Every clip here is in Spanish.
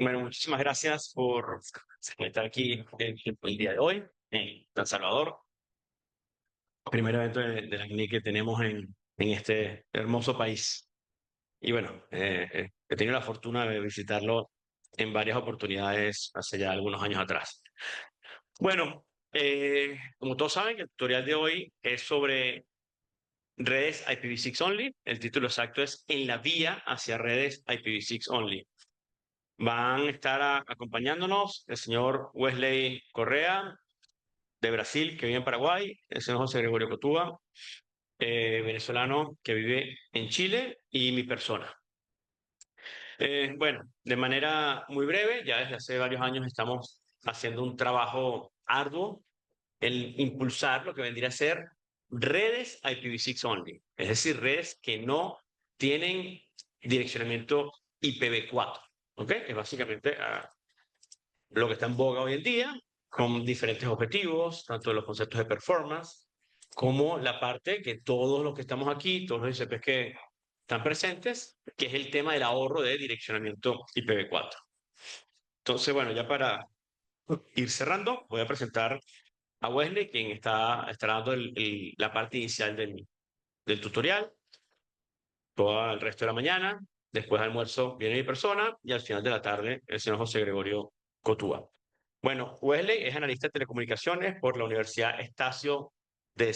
Bueno, muchísimas gracias por estar aquí el día de hoy en San Salvador. Primer evento de la CNIC que tenemos en este hermoso país. Y bueno, he tenido la fortuna de visitarlo en varias oportunidades hace ya algunos años atrás. Bueno, como todos saben, el tutorial de hoy es sobre redes IPv6 only. El título exacto es En la vía hacia redes IPv6 only. Van a estar acompañándonos el señor Wesley Correa, de Brasil, que vive en Paraguay, el señor José Gregorio Cotúa, venezolano, que vive en Chile, y mi persona. Bueno, de manera muy breve, ya desde hace varios años estamos haciendo un trabajo arduo, el impulsar lo que vendría a ser redes IPv6 only, es decir, redes que no tienen direccionamiento IPv4. ¿Ok? Es básicamente lo que está en boga hoy en día, con diferentes objetivos, tanto los conceptos de performance, como la parte que todos los que estamos aquí, todos los ICPs que están presentes, que es el tema del ahorro de direccionamiento IPv4. Entonces, bueno, ya para ir cerrando, voy a presentar a Wesley, quien está dando la parte inicial del tutorial, todo el resto de la mañana. Después de almuerzo viene mi persona y al final de la tarde el señor José Gregorio Cotúa. Bueno, Wesley es analista de telecomunicaciones por la Universidad Estácio de,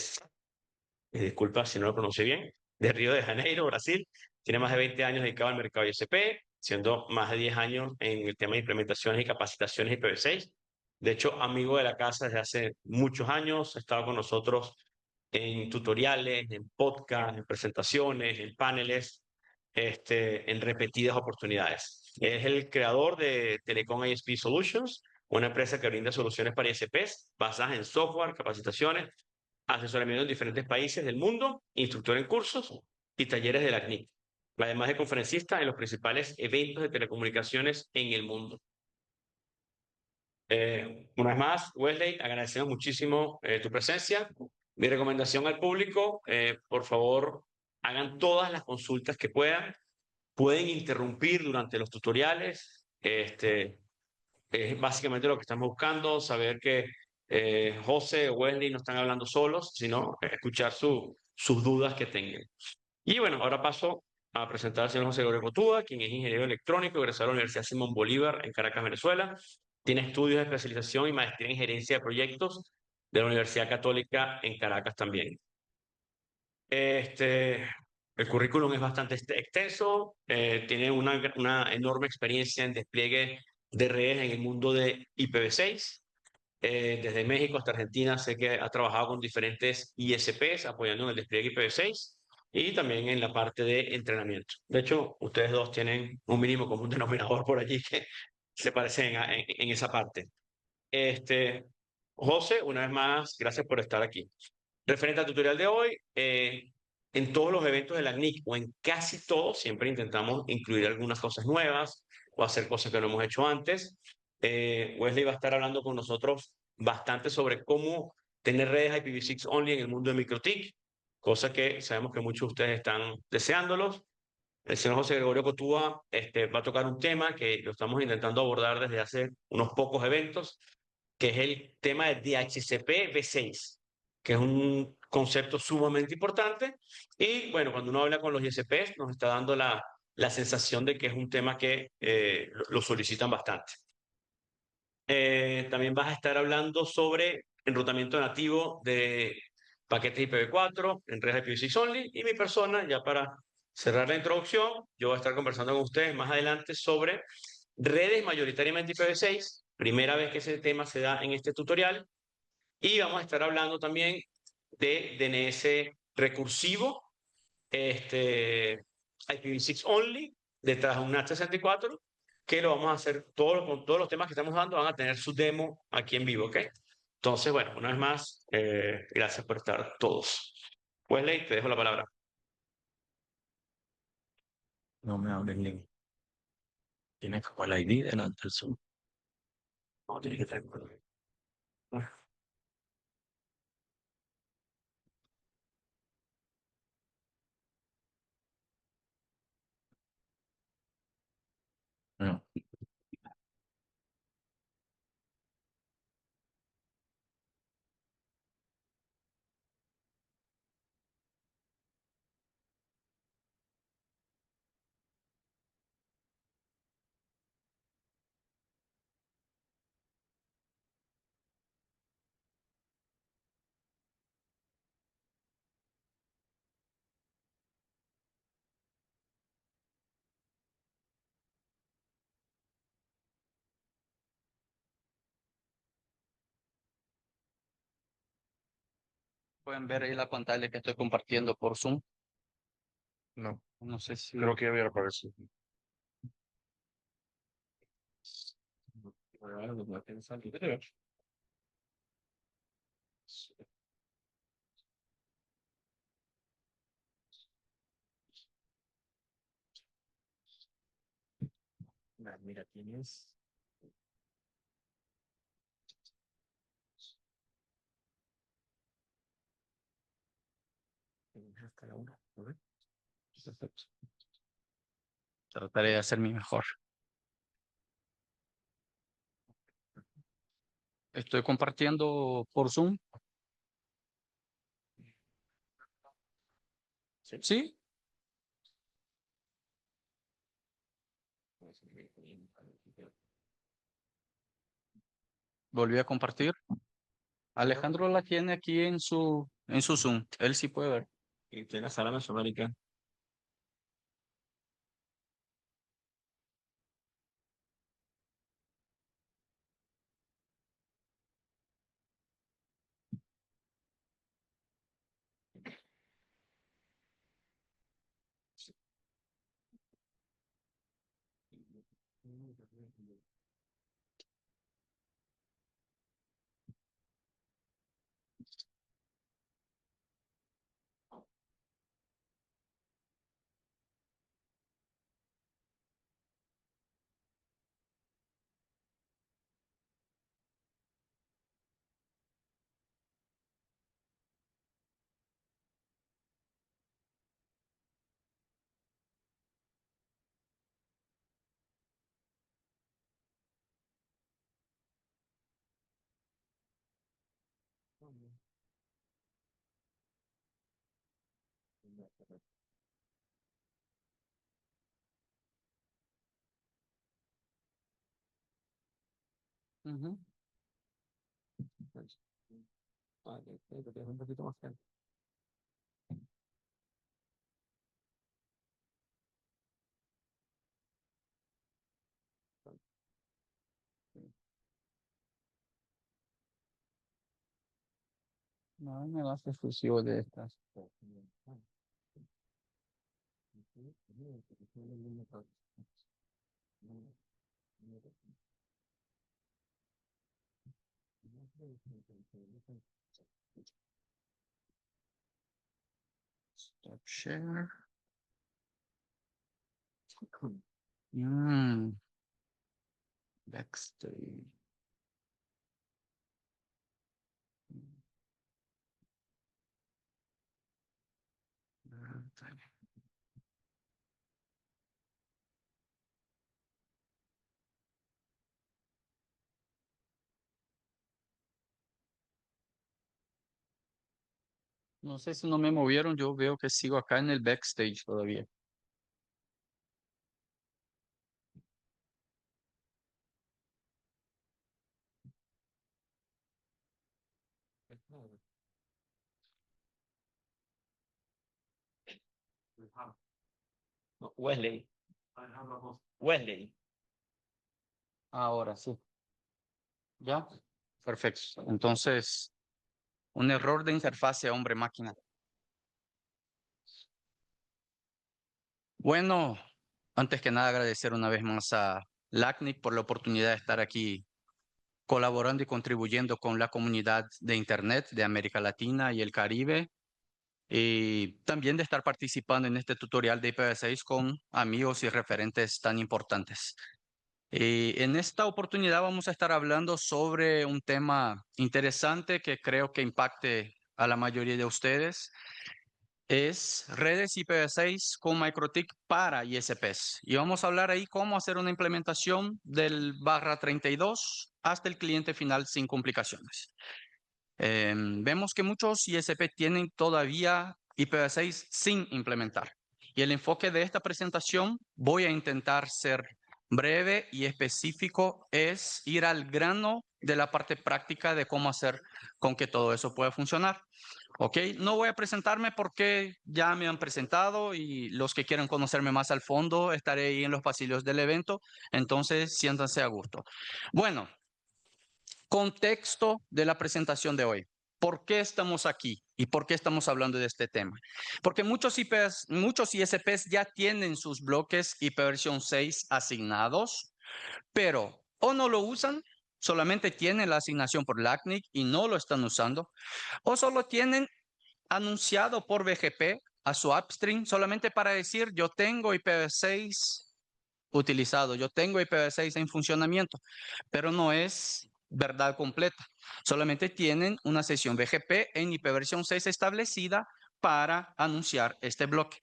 disculpa si no lo pronuncié bien, de Río de Janeiro, Brasil. Tiene más de 20 años dedicado al mercado ISP, siendo más de 10 años en el tema de implementaciones y capacitaciones IPv6. De hecho, amigo de la casa desde hace muchos años, ha estado con nosotros en tutoriales, en podcasts, en presentaciones, en paneles, en repetidas oportunidades. Es el creador de Telecom ISP Solutions, una empresa que brinda soluciones para ISPs basadas en software, capacitaciones, asesoramiento en diferentes países del mundo, instructor en cursos y talleres de la CNIC, además de conferencista en los principales eventos de telecomunicaciones en el mundo. Una vez más, Wesley, agradecemos muchísimo tu presencia. Mi recomendación al público, por favor, hagan todas las consultas que puedan. Pueden interrumpir durante los tutoriales. Es básicamente lo que estamos buscando, saber que José o Wesley no están hablando solos, sino escuchar sus dudas que tengan. Y bueno, ahora paso a presentar al señor José Gregorio Cotúa, quien es ingeniero electrónico, egresado de la Universidad Simón Bolívar en Caracas, Venezuela. Tiene estudios de especialización y maestría en gerencia de proyectos de la Universidad Católica en Caracas también. Este, el currículum es bastante extenso, tiene una enorme experiencia en despliegue de redes en el mundo de IPv6. Desde México hasta Argentina sé que ha trabajado con diferentes ISPs apoyando en el despliegue IPv6 y también en la parte de entrenamiento. De hecho, ustedes dos tienen un mínimo común denominador por allí que se parecen en esa parte. Este, José, una vez más, gracias por estar aquí. Referente al tutorial de hoy, en todos los eventos de la CNIC o en casi todos, siempre intentamos incluir algunas cosas nuevas o hacer cosas que no hemos hecho antes. Wesley va a estar hablando con nosotros bastante sobre cómo tener redes IPv6 only en el mundo de MikroTik, cosa que sabemos que muchos de ustedes están deseándolos. El señor José Gregorio Cotúa va a tocar un tema que lo estamos intentando abordar desde hace unos pocos eventos, que es el tema de DHCP V6, que es un concepto sumamente importante. Y bueno, cuando uno habla con los ISPs, nos está dando la sensación de que es un tema que lo solicitan bastante. También vas a estar hablando sobre enrutamiento nativo de paquetes IPv4 en redes IPv6 only. Y mi persona, ya para cerrar la introducción, yo voy a estar conversando con ustedes más adelante sobre redes mayoritariamente IPv6, primera vez que ese tema se da en este tutorial, y vamos a estar hablando también de DNS recursivo, IPv6 only, detrás de un NAT64, que lo vamos a hacer con todos los temas que estamos dando, van a tener su demo aquí en vivo, ¿ok? Entonces, bueno, una vez más, gracias por estar todos. Wesley, te dejo la palabra. No me abre el link. Tiene como el ID delante del Zoom. No, tiene que estar. No. Pueden ver ahí la pantalla que estoy compartiendo por Zoom. No, No sé si... creo que ya había aparecido. Mira, tienes. Cada uno. A ver. Perfecto. Trataré de hacer mi mejor. Estoy compartiendo por Zoom. ¿Sí? Volví a compartir. Alejandro la tiene aquí en su Zoom. Él sí puede ver. Y tiene sala Mesoamérica. Ujú. Un poquito más cerca. No, me das exclusivo de estas. Stop share. Mm, backstage. No sé si no me movieron, yo veo que sigo acá en el backstage todavía. No, Wesley. Wesley. Ahora sí. ¿Ya? Perfecto. Entonces, un error de interfase hombre-máquina. Bueno, antes que nada agradecer una vez más a LACNIC por la oportunidad de estar aquí colaborando y contribuyendo con la comunidad de Internet de América Latina y el Caribe, y también de estar participando en este tutorial de IPv6 con amigos y referentes tan importantes. En esta oportunidad vamos a estar hablando sobre un tema interesante que creo que impacte a la mayoría de ustedes. Es redes IPv6 con MikroTik para ISPs. Y vamos a hablar ahí cómo hacer una implementación del /32 hasta el cliente final sin complicaciones. Vemos que muchos ISP tienen todavía IPv6 sin implementar. Y el enfoque de esta presentación, voy a intentar ser breve y específico, es ir al grano de la parte práctica de cómo hacer con que todo eso pueda funcionar. Ok, no voy a presentarme porque ya me han presentado y los que quieran conocerme más al fondo estaré ahí en los pasillos del evento, entonces siéntanse a gusto. Bueno, contexto de la presentación de hoy. ¿Por qué estamos aquí? ¿Y por qué estamos hablando de este tema? Porque muchos ISPs ya tienen sus bloques IPv 6 asignados, pero o no lo usan, solamente tienen la asignación por LACNIC y no lo están usando, o solo tienen anunciado por BGP a su upstream solamente para decir yo tengo IPv6 utilizado, yo tengo IPv6 en funcionamiento, pero no es verdad completa. Solamente tienen una sesión BGP en IPv 6 establecida para anunciar este bloque.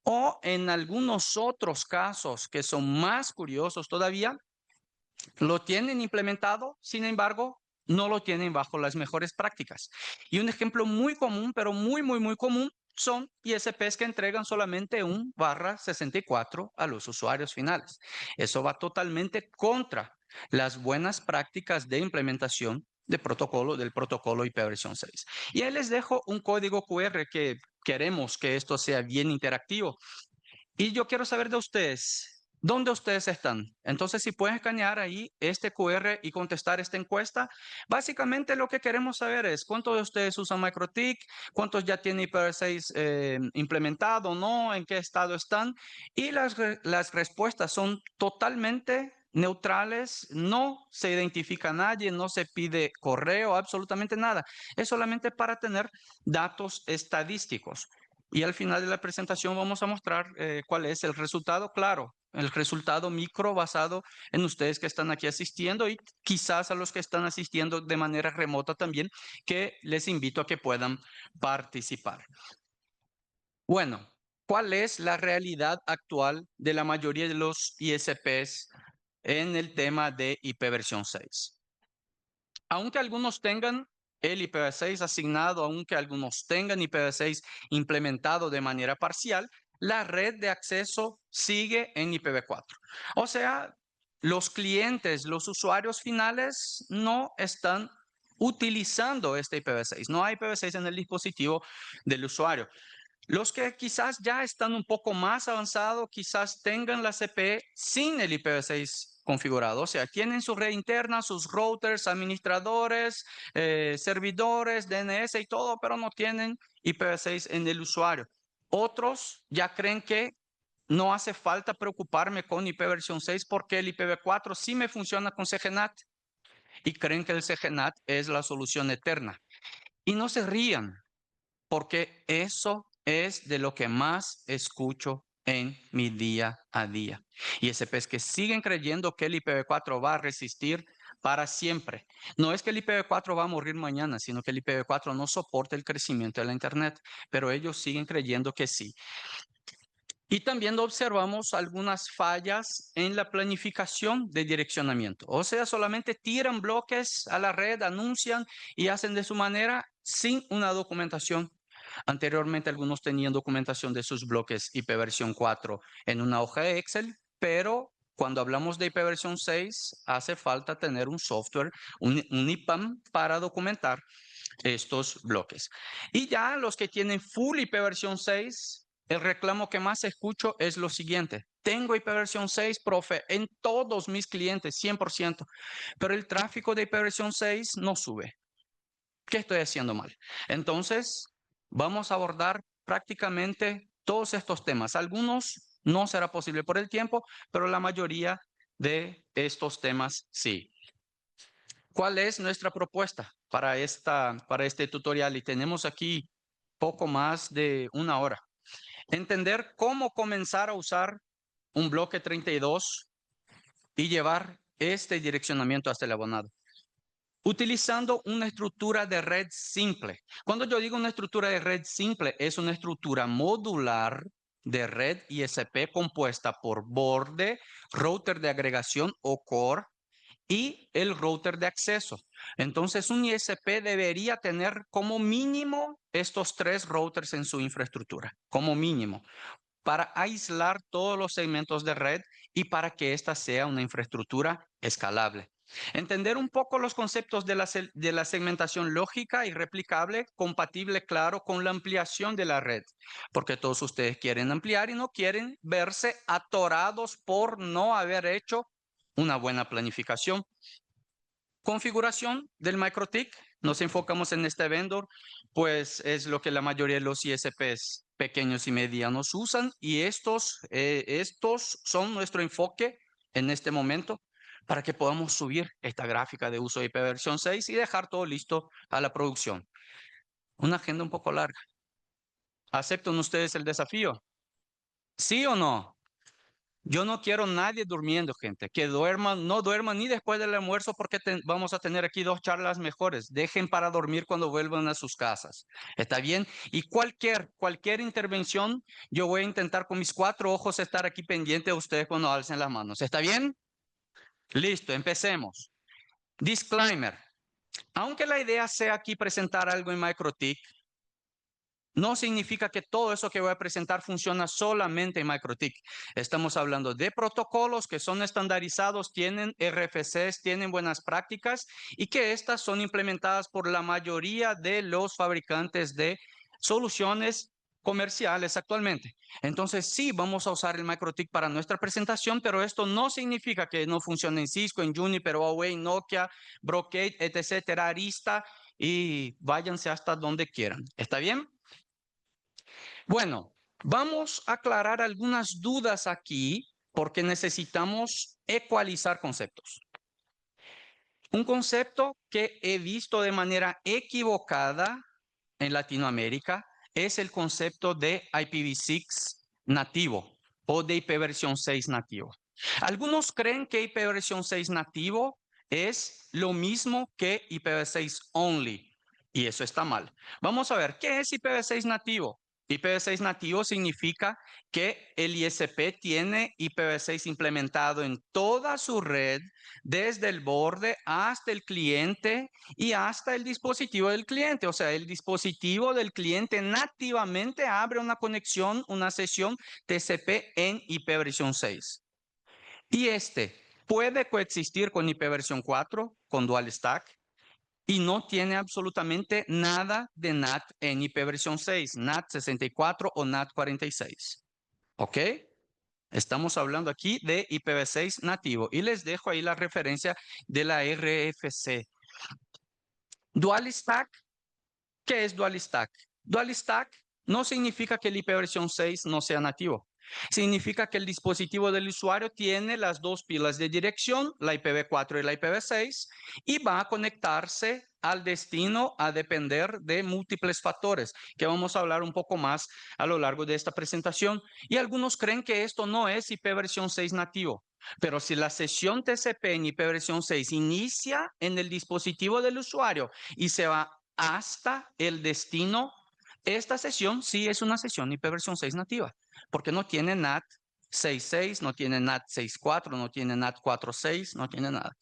O en algunos otros casos que son más curiosos todavía, lo tienen implementado, sin embargo, no lo tienen bajo las mejores prácticas. Y un ejemplo muy común, pero muy común, son ISPs que entregan solamente un /64 a los usuarios finales. Eso va totalmente contra las buenas prácticas de implementación del protocolo IPv 6. Y ahí les dejo un código QR que queremos que esto sea bien interactivo. Y yo quiero saber de ustedes, ¿dónde ustedes están? Entonces, si pueden escanear ahí este QR y contestar esta encuesta, básicamente lo que queremos saber es cuántos de ustedes usan MikroTik, cuántos ya tienen IPv6 implementado, ¿no? ¿En qué estado están? Y las respuestas son totalmente neutrales, no se identifica a nadie, no se pide correo, absolutamente nada. Es solamente para tener datos estadísticos. Y al final de la presentación vamos a mostrar cuál es el resultado, claro, el resultado micro basado en ustedes que están aquí asistiendo y quizás a los que están asistiendo de manera remota también, que les invito a que puedan participar. Bueno, ¿cuál es la realidad actual de la mayoría de los ISPs en el tema de IPv 6? Aunque algunos tengan el IPv6 asignado, aunque algunos tengan IPv6 implementado de manera parcial, la red de acceso sigue en IPv4. O sea, los clientes, los usuarios finales no están utilizando este IPv6. No hay IPv6 en el dispositivo del usuario. Los que quizás ya están un poco más avanzados, quizás tengan la CPE sin el IPv6 configurado. O sea, tienen su red interna, sus routers, administradores, servidores, DNS y todo, pero no tienen IPv6 en el usuario. Otros ya creen que no hace falta preocuparme con IPv 6 porque el IPv4 sí me funciona con CGNAT y creen que el CGNAT es la solución eterna. Y no se rían, porque eso es de lo que más escucho en mi día a día. ISPs que siguen creyendo que el IPv4 va a resistir para siempre. No es que el IPv4 va a morir mañana, sino que el IPv4 no soporta el crecimiento de la Internet, pero ellos siguen creyendo que sí. Y también observamos algunas fallas en la planificación de direccionamiento. O sea, solamente tiran bloques a la red, anuncian y hacen de su manera sin una documentación. Anteriormente algunos tenían documentación de sus bloques IPv 4 en una hoja de Excel, pero cuando hablamos de IPv 6 hace falta tener un software, un IPAM para documentar estos bloques. Y ya los que tienen full IPv 6, el reclamo que más escucho es lo siguiente. Tengo IPv 6, profe, en todos mis clientes, 100%, pero el tráfico de IPv 6 no sube. ¿Qué estoy haciendo mal? Entonces, vamos a abordar prácticamente todos estos temas. Algunos no será posible por el tiempo, pero la mayoría de estos temas sí. ¿Cuál es nuestra propuesta para este tutorial? Y tenemos aquí poco más de una hora. Entender cómo comenzar a usar un bloque 32 y llevar este direccionamiento hasta el abonado. Utilizando una estructura de red simple. Cuando yo digo una estructura de red simple, es una estructura modular de red ISP compuesta por borde, router de agregación o core, y el router de acceso. Entonces, un ISP debería tener como mínimo estos 3 routers en su infraestructura, como mínimo, para aislar todos los segmentos de red y para que esta sea una infraestructura escalable. Entender un poco los conceptos de la segmentación lógica y replicable, compatible, claro, con la ampliación de la red, porque todos ustedes quieren ampliar y no quieren verse atorados por no haber hecho una buena planificación. Configuración del MikroTik. Nos enfocamos en este vendor, pues es lo que la mayoría de los ISPs pequeños y medianos usan. Y estos son nuestro enfoque en este momento para que podamos subir esta gráfica de uso de IPv 6 y dejar todo listo a la producción. Una agenda un poco larga. ¿Aceptan ustedes el desafío? ¿Sí o no? Yo no quiero nadie durmiendo, gente. Que duerman, no duerman ni después del almuerzo porque vamos a tener aquí 2 charlas mejores. Dejen para dormir cuando vuelvan a sus casas. ¿Está bien? Y cualquier intervención, yo voy a intentar con mis 4 ojos estar aquí pendiente de ustedes cuando alcen las manos. ¿Está bien? Listo, empecemos. Disclaimer. Aunque la idea sea aquí presentar algo en MikroTik, no significa que todo eso que voy a presentar funciona solamente en MikroTik. Estamos hablando de protocolos que son estandarizados, tienen RFCs, tienen buenas prácticas y que estas son implementadas por la mayoría de los fabricantes de soluciones comerciales actualmente. Entonces sí, vamos a usar el MikroTik para nuestra presentación, pero esto no significa que no funcione en Cisco, en Juniper, Huawei, Nokia, Brocade, etc., Arista, y váyanse hasta donde quieran. ¿Está bien? Bueno, vamos a aclarar algunas dudas aquí porque necesitamos ecualizar conceptos. Un concepto que he visto de manera equivocada en Latinoamérica es el concepto de IPv6 nativo o de IPv6 nativo. Algunos creen que IPv6 nativo es lo mismo que IPv6 only y eso está mal. Vamos a ver, ¿qué es IPv6 nativo? IPv6 nativo significa que el ISP tiene IPv6 implementado en toda su red, desde el borde hasta el cliente y hasta el dispositivo del cliente. O sea, el dispositivo del cliente nativamente abre una conexión, una sesión TCP en IPv6. Y este puede coexistir con IPv4, con Dual Stack, y no tiene absolutamente nada de NAT en IPv6, NAT 64 o NAT 46. ¿Ok? Estamos hablando aquí de IPv6 nativo y les dejo ahí la referencia de la RFC. Dual Stack, ¿qué es Dual Stack? Dual Stack no significa que el IPv6 no sea nativo. Significa que el dispositivo del usuario tiene las 2 pilas de dirección, la IPv4 y la IPv6, y va a conectarse al destino a depender de múltiples factores, que vamos a hablar un poco más a lo largo de esta presentación. Y algunos creen que esto no es IPv6 nativo. Pero si la sesión TCP en IPv6 inicia en el dispositivo del usuario y se va hasta el destino, esta sesión sí es una sesión IPv6 nativa, porque no tiene NAT 6.6, no tiene NAT 6.4, no tiene NAT 4.6, no tiene nada.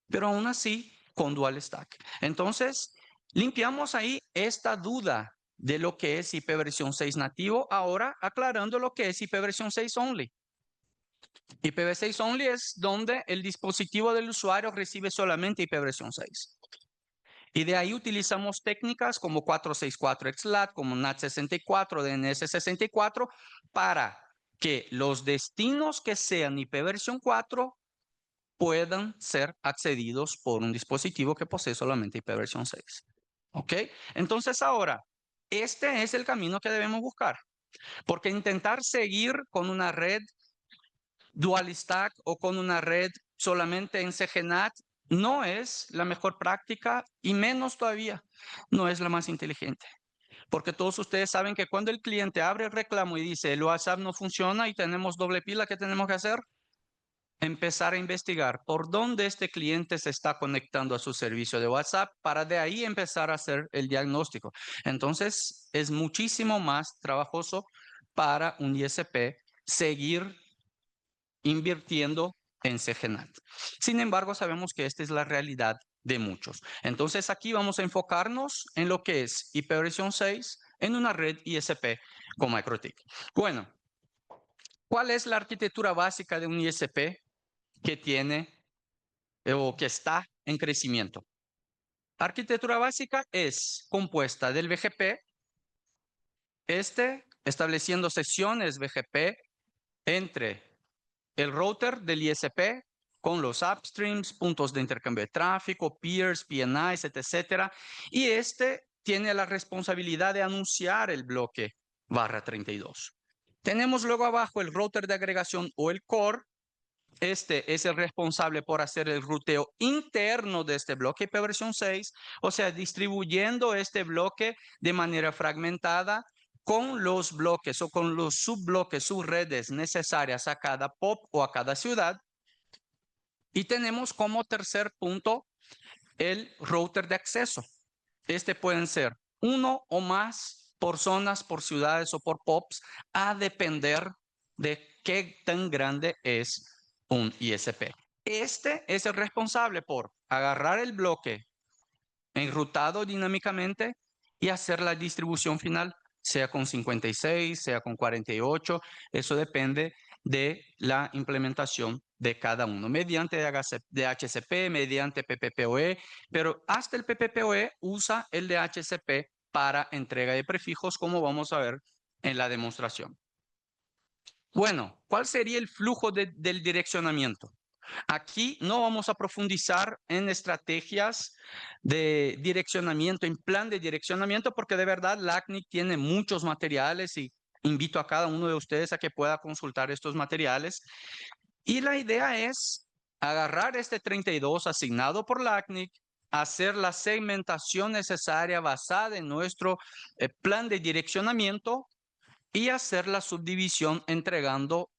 Pero aún así, con Dual Stack. Entonces, limpiamos ahí esta duda de lo que es IPv6 nativo, ahora aclarando lo que es IPv6 only. IPv6 only es donde el dispositivo del usuario recibe solamente IPv6. Y de ahí utilizamos técnicas como 464-XLAT, como NAT64, DNS64, para que los destinos que sean IPv4 puedan ser accedidos por un dispositivo que posee solamente IPv6. ¿Ok? Entonces ahora, este es el camino que debemos buscar. Porque intentar seguir con una red Dual Stack o con una red solamente en CGNAT no es la mejor práctica y menos todavía no es la más inteligente. Porque todos ustedes saben que cuando el cliente abre el reclamo y dice el WhatsApp no funciona y tenemos doble pila, ¿qué tenemos que hacer? Empezar a investigar por dónde este cliente se está conectando a su servicio de WhatsApp para de ahí empezar a hacer el diagnóstico. Entonces, es muchísimo más trabajoso para un ISP seguir invirtiendo en CGNAT. Sin embargo, sabemos que esta es la realidad de muchos. Entonces, aquí vamos a enfocarnos en lo que es IPv6 en una red ISP con MikroTik. Bueno, ¿cuál es la arquitectura básica de un ISP que tiene o que está en crecimiento? Arquitectura básica es compuesta del BGP, estableciendo sesiones BGP entre el router del ISP con los upstreams, puntos de intercambio de tráfico, peers, PNIs, etcétera. Y este tiene la responsabilidad de anunciar el bloque /32. Tenemos luego abajo el router de agregación o el core. Este es el responsable por hacer el ruteo interno de este bloque IPv6, o sea, distribuyendo este bloque de manera fragmentada con los bloques o con los subbloques, subredes necesarias a cada POP o a cada ciudad. Y tenemos como tercer punto el router de acceso. Este pueden ser uno o más por zonas, por ciudades o por POPs, a depender de qué tan grande es un ISP. Este es el responsable por agarrar el bloque enrutado dinámicamente y hacer la distribución final, sea con 56, sea con 48. Eso depende de la implementación de cada uno, mediante DHCP, mediante PPPoE, pero hasta el PPPoE usa el DHCP para entrega de prefijos, como vamos a ver en la demostración. Bueno, ¿cuál sería el flujo del direccionamiento? Aquí no vamos a profundizar en estrategias de direccionamiento, en plan de direccionamiento, porque de verdad LACNIC tiene muchos materiales y invito a cada uno de ustedes a que pueda consultar estos materiales. Y la idea es agarrar este 32 asignado por LACNIC, hacer la segmentación necesaria basada en nuestro plan de direccionamiento y hacer la subdivisión entregando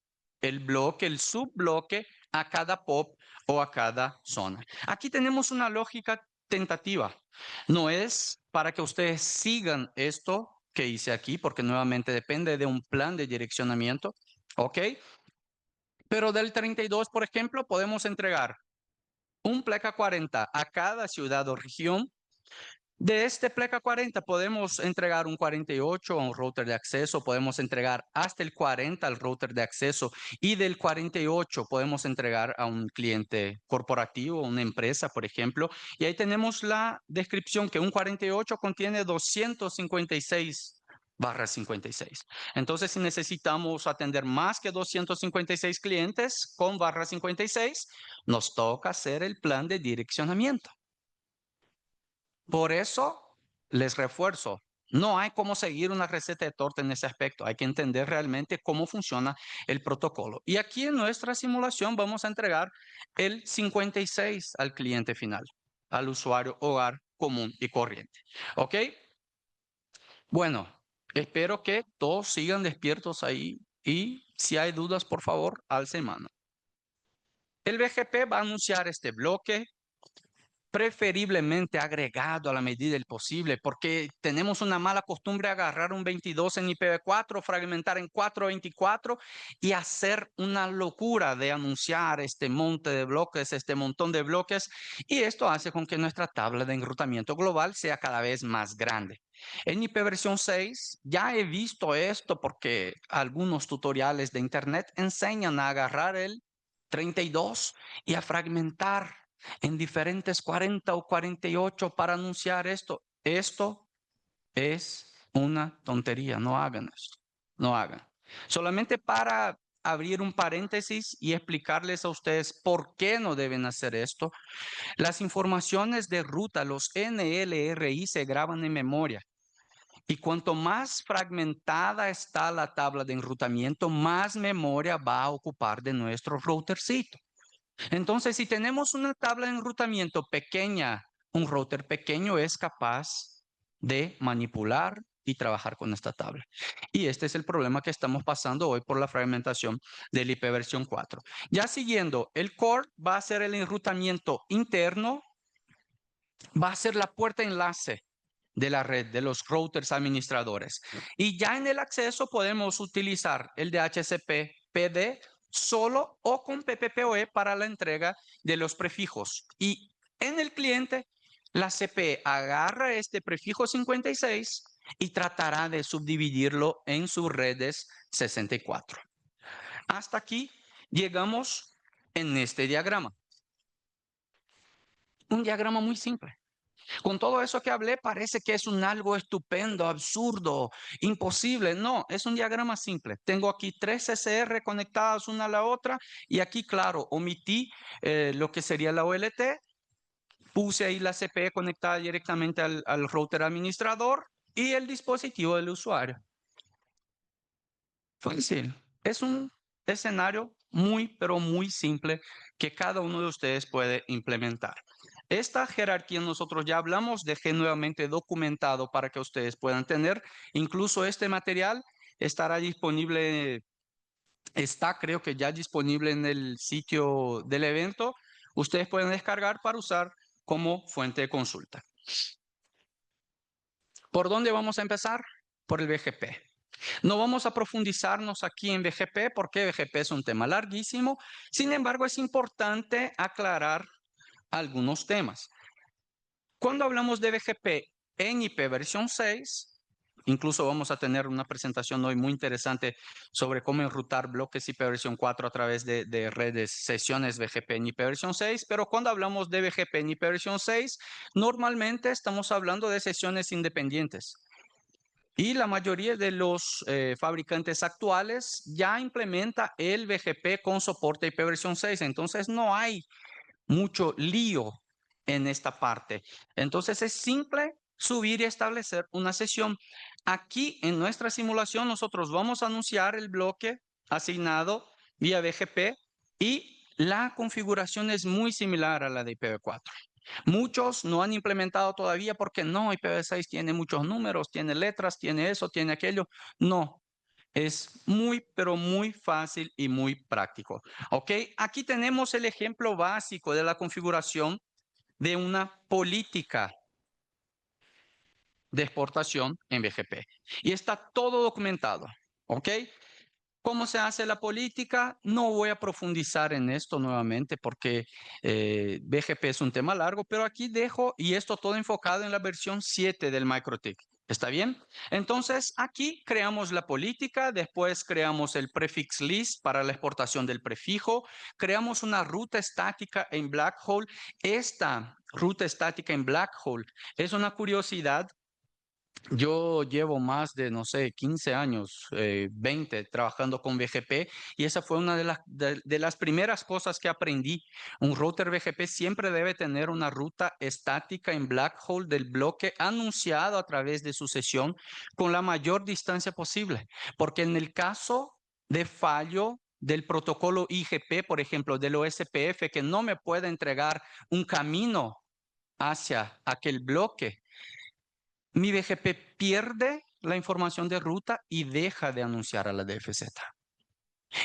el bloque, el subbloque a cada POP o a cada zona. Aquí tenemos una lógica tentativa. No es para que ustedes sigan esto que hice aquí, porque nuevamente depende de un plan de direccionamiento, ¿ok? Pero del 32, por ejemplo, podemos entregar un pleca 40 a cada ciudad o región. De este pleca 40 podemos entregar un 48 a un router de acceso, podemos entregar hasta el 40 al router de acceso y del 48 podemos entregar a un cliente corporativo, una empresa, por ejemplo. Y ahí tenemos la descripción que un 48 contiene 256/56. Entonces, si necesitamos atender más que 256 clientes con /56, nos toca hacer el plan de direccionamiento. Por eso les refuerzo, no hay cómo seguir una receta de torta en ese aspecto. Hay que entender realmente cómo funciona el protocolo. Y aquí en nuestra simulación vamos a entregar el 56 al cliente final, al usuario hogar común y corriente. ¿Ok? Bueno, espero que todos sigan despiertos ahí y si hay dudas, por favor, alcen mano. El BGP va a anunciar este bloque, preferiblemente agregado a la medida del posible, porque tenemos una mala costumbre de agarrar un 22 en IPv4, fragmentar en 424 y hacer una locura de anunciar este monte de bloques, este montón de bloques, y esto hace con que nuestra tabla de enrutamiento global sea cada vez más grande. En IPv6 ya he visto esto porque algunos tutoriales de internet enseñan a agarrar el 32 y a fragmentar en diferentes 40 o 48 para anunciar esto. Esto es una tontería. No hagan esto. No hagan. Solamente para abrir un paréntesis y explicarles a ustedes por qué no deben hacer esto. Las informaciones de ruta, los NLRI, se graban en memoria. Y cuanto más fragmentada está la tabla de enrutamiento, más memoria va a ocupar de nuestro routercito. Entonces, si tenemos una tabla de enrutamiento pequeña, un router pequeño es capaz de manipular y trabajar con esta tabla. Y este es el problema que estamos pasando hoy por la fragmentación del IPv4. Ya siguiendo, el core va a ser el enrutamiento interno, va a ser la puerta enlace de la red, de los routers administradores. Y ya en el acceso podemos utilizar el DHCP PD solo o con PPPoE para la entrega de los prefijos. Y en el cliente, la CPE agarra este prefijo 56 y tratará de subdividirlo en sus redes 64. Hasta aquí llegamos en este diagrama. Un diagrama muy simple. Con todo eso que hablé, parece que es un algo estupendo, absurdo, imposible. No, es un diagrama simple. Tengo aquí 3 CCR conectadas una a la otra y aquí, claro, omití lo que sería la OLT. Puse ahí la CPE conectada directamente al router administrador y el dispositivo del usuario. Fácil. Es un escenario muy, pero muy simple que cada uno de ustedes puede implementar. Esta jerarquía nosotros ya hablamos, dejé nuevamente documentado para que ustedes puedan tener. Incluso este material estará disponible, está creo que ya disponible en el sitio del evento. Ustedes pueden descargar para usar como fuente de consulta. ¿Por dónde vamos a empezar? Por el BGP. No vamos a profundizarnos aquí en BGP porque BGP es un tema larguísimo. Sin embargo, es importante aclarar algunos temas. Cuando hablamos de BGP en IP versión 6, incluso vamos a tener una presentación hoy muy interesante sobre cómo enrutar bloques IP versión 4 a través de redes, sesiones BGP en IP versión 6, pero cuando hablamos de BGP en IP versión 6, normalmente estamos hablando de sesiones independientes. Y la mayoría de los fabricantes actuales ya implementa el BGP con soporte IP versión 6. Entonces no hay mucho lío en esta parte. Entonces es simple subir y establecer una sesión. Aquí en nuestra simulación nosotros vamos a anunciar el bloque asignado vía BGP y la configuración es muy similar a la de IPv4. Muchos no han implementado todavía porque no, IPv6 tiene muchos números, tiene letras, tiene eso, tiene aquello. No, es muy, pero muy fácil y muy práctico. ¿Ok? Aquí tenemos el ejemplo básico de la configuración de una política de exportación en BGP. Y está todo documentado. ¿Ok? ¿Cómo se hace la política? No voy a profundizar en esto nuevamente porque BGP es un tema largo, pero aquí dejo y esto todo enfocado en la versión 7 del MikroTik. ¿Está bien? Entonces, aquí creamos la política, después creamos el prefix list para la exportación del prefijo, creamos una ruta estática en Blackhole. Esta ruta estática en Blackhole es una curiosidad. Yo llevo más de, no sé, 15 años, 20 trabajando con BGP y esa fue una de las primeras cosas que aprendí. Un router BGP siempre debe tener una ruta estática en Blackhole del bloque anunciado a través de su sesión con la mayor distancia posible, porque en el caso de fallo del protocolo IGP, por ejemplo, del OSPF, que no me puede entregar un camino hacia aquel bloque, mi BGP pierde la información de ruta y deja de anunciar a la DFZ.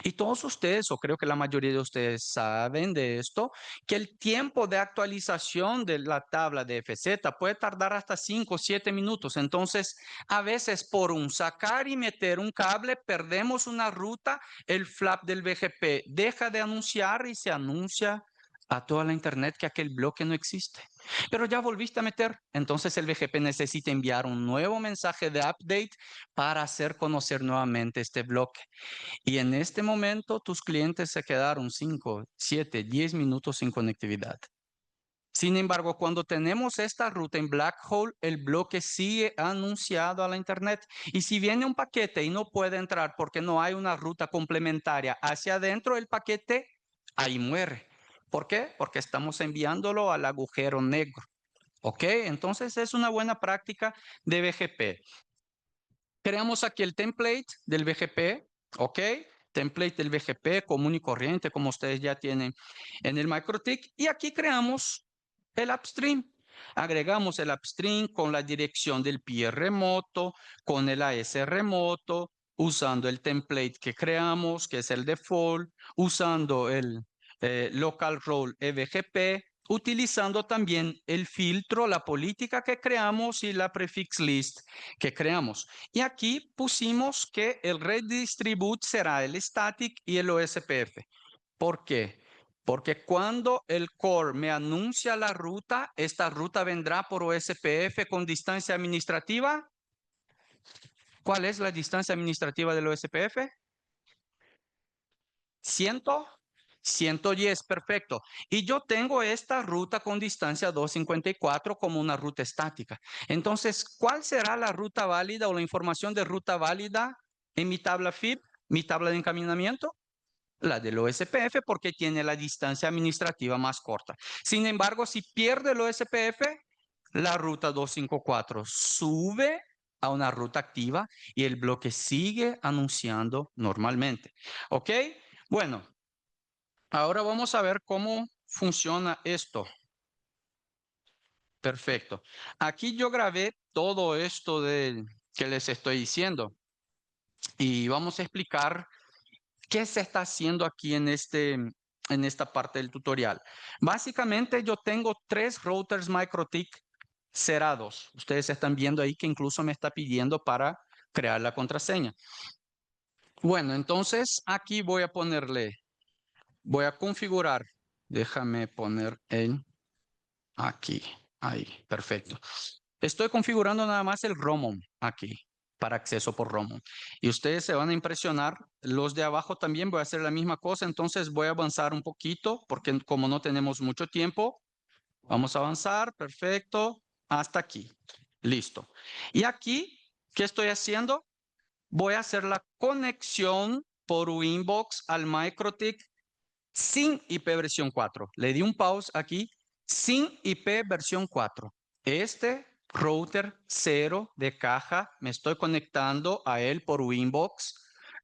Y todos ustedes, o creo que la mayoría de ustedes saben de esto, que el tiempo de actualización de la tabla de DFZ puede tardar hasta 5 o 7 minutos. Entonces, a veces por un sacar y meter un cable, perdemos una ruta, el flap del BGP deja de anunciar y se anuncia a toda la internet que aquel bloque no existe. Pero ya volviste a meter, entonces el BGP necesita enviar un nuevo mensaje de update para hacer conocer nuevamente este bloque. Y en este momento tus clientes se quedaron 5, 7, 10 minutos sin conectividad. Sin embargo, cuando tenemos esta ruta en Blackhole, el bloque sigue anunciado a la internet. Y si viene un paquete y no puede entrar porque no hay una ruta complementaria hacia adentro, el paquete ahí muere. ¿Por qué? Porque estamos enviándolo al agujero negro. ¿Ok? Entonces es una buena práctica de BGP. Creamos aquí el template del BGP. ¿Ok? Template del BGP común y corriente, como ustedes ya tienen en el MikroTik. Y aquí creamos el upstream. Agregamos el upstream con la dirección del PIE remoto, con el AS remoto, usando el template que creamos, que es el default, usando el local role eBGP, utilizando también el filtro, la política que creamos y la prefix list que creamos. Y aquí pusimos que el redistribute será el static y el OSPF. ¿Por qué? Porque cuando el core me anuncia la ruta, esta ruta vendrá por OSPF con distancia administrativa. ¿Cuál es la distancia administrativa del OSPF? 100. 110, perfecto. Y yo tengo esta ruta con distancia 254 como una ruta estática. Entonces, ¿cuál será la ruta válida o la información de ruta válida en mi tabla FIB, mi tabla de encaminamiento? La del OSPF, porque tiene la distancia administrativa más corta. Sin embargo, si pierde el OSPF, la ruta 254 sube a una ruta activa y el bloque sigue anunciando normalmente. ¿Ok? Bueno, ahora vamos a ver cómo funciona esto. Perfecto. Aquí yo grabé todo esto que les estoy diciendo y vamos a explicar qué se está haciendo aquí en esta parte del tutorial. Básicamente yo tengo 3 routers MikroTik cerrados. Ustedes están viendo ahí que incluso me está pidiendo para crear la contraseña. Bueno, entonces aquí voy a configurar. Déjame poner aquí, ahí, perfecto. Estoy configurando nada más el ROMON aquí para acceso por ROMON. Y ustedes se van a impresionar. Los de abajo también voy a hacer la misma cosa. Entonces voy a avanzar un poquito porque como no tenemos mucho tiempo, vamos a avanzar. Perfecto. Hasta aquí. Listo. Y aquí, ¿qué estoy haciendo? Voy a hacer la conexión por Winbox al MikroTik sin IP versión 4. Le di un pause aquí. Sin IP versión 4. Este router 0 de caja, me estoy conectando a él por Winbox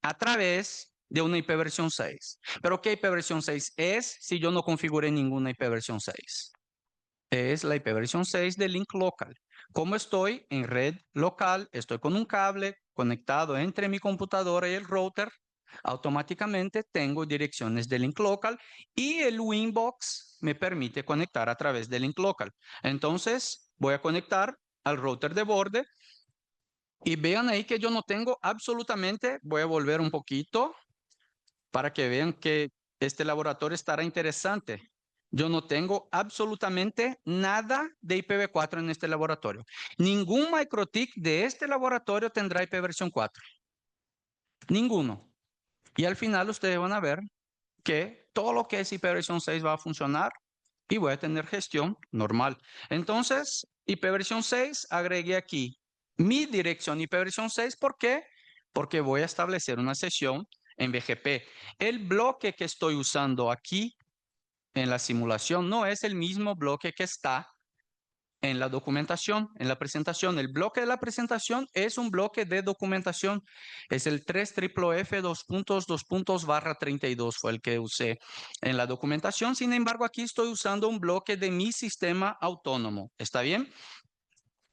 a través de una IP versión 6. ¿Pero qué IP versión 6 es si yo no configuré ninguna IP versión 6? Es la IP versión 6 de Link Local. Como estoy en red local, estoy con un cable conectado entre mi computadora y el router, automáticamente tengo direcciones de Link Local y el Winbox me permite conectar a través de Link Local. Entonces, voy a conectar al router de borde y vean ahí que yo no tengo absolutamente, voy a volver un poquito para que vean que este laboratorio estará interesante. Yo no tengo absolutamente nada de IPv4 en este laboratorio. Ningún MikroTik de este laboratorio tendrá IP versión 4. Ninguno. Y al final ustedes van a ver que todo lo que es IP versión 6 va a funcionar y voy a tener gestión normal. Entonces, IP versión 6, agregué aquí mi dirección IP versión 6. ¿Por qué? Porque voy a establecer una sesión en BGP. El bloque que estoy usando aquí en la simulación no es el mismo bloque que está en la documentación, en la presentación. El bloque de la presentación es un bloque de documentación. Es el 3FFF 2.2./32 fue el que usé en la documentación. Sin embargo, aquí estoy usando un bloque de mi sistema autónomo. ¿Está bien?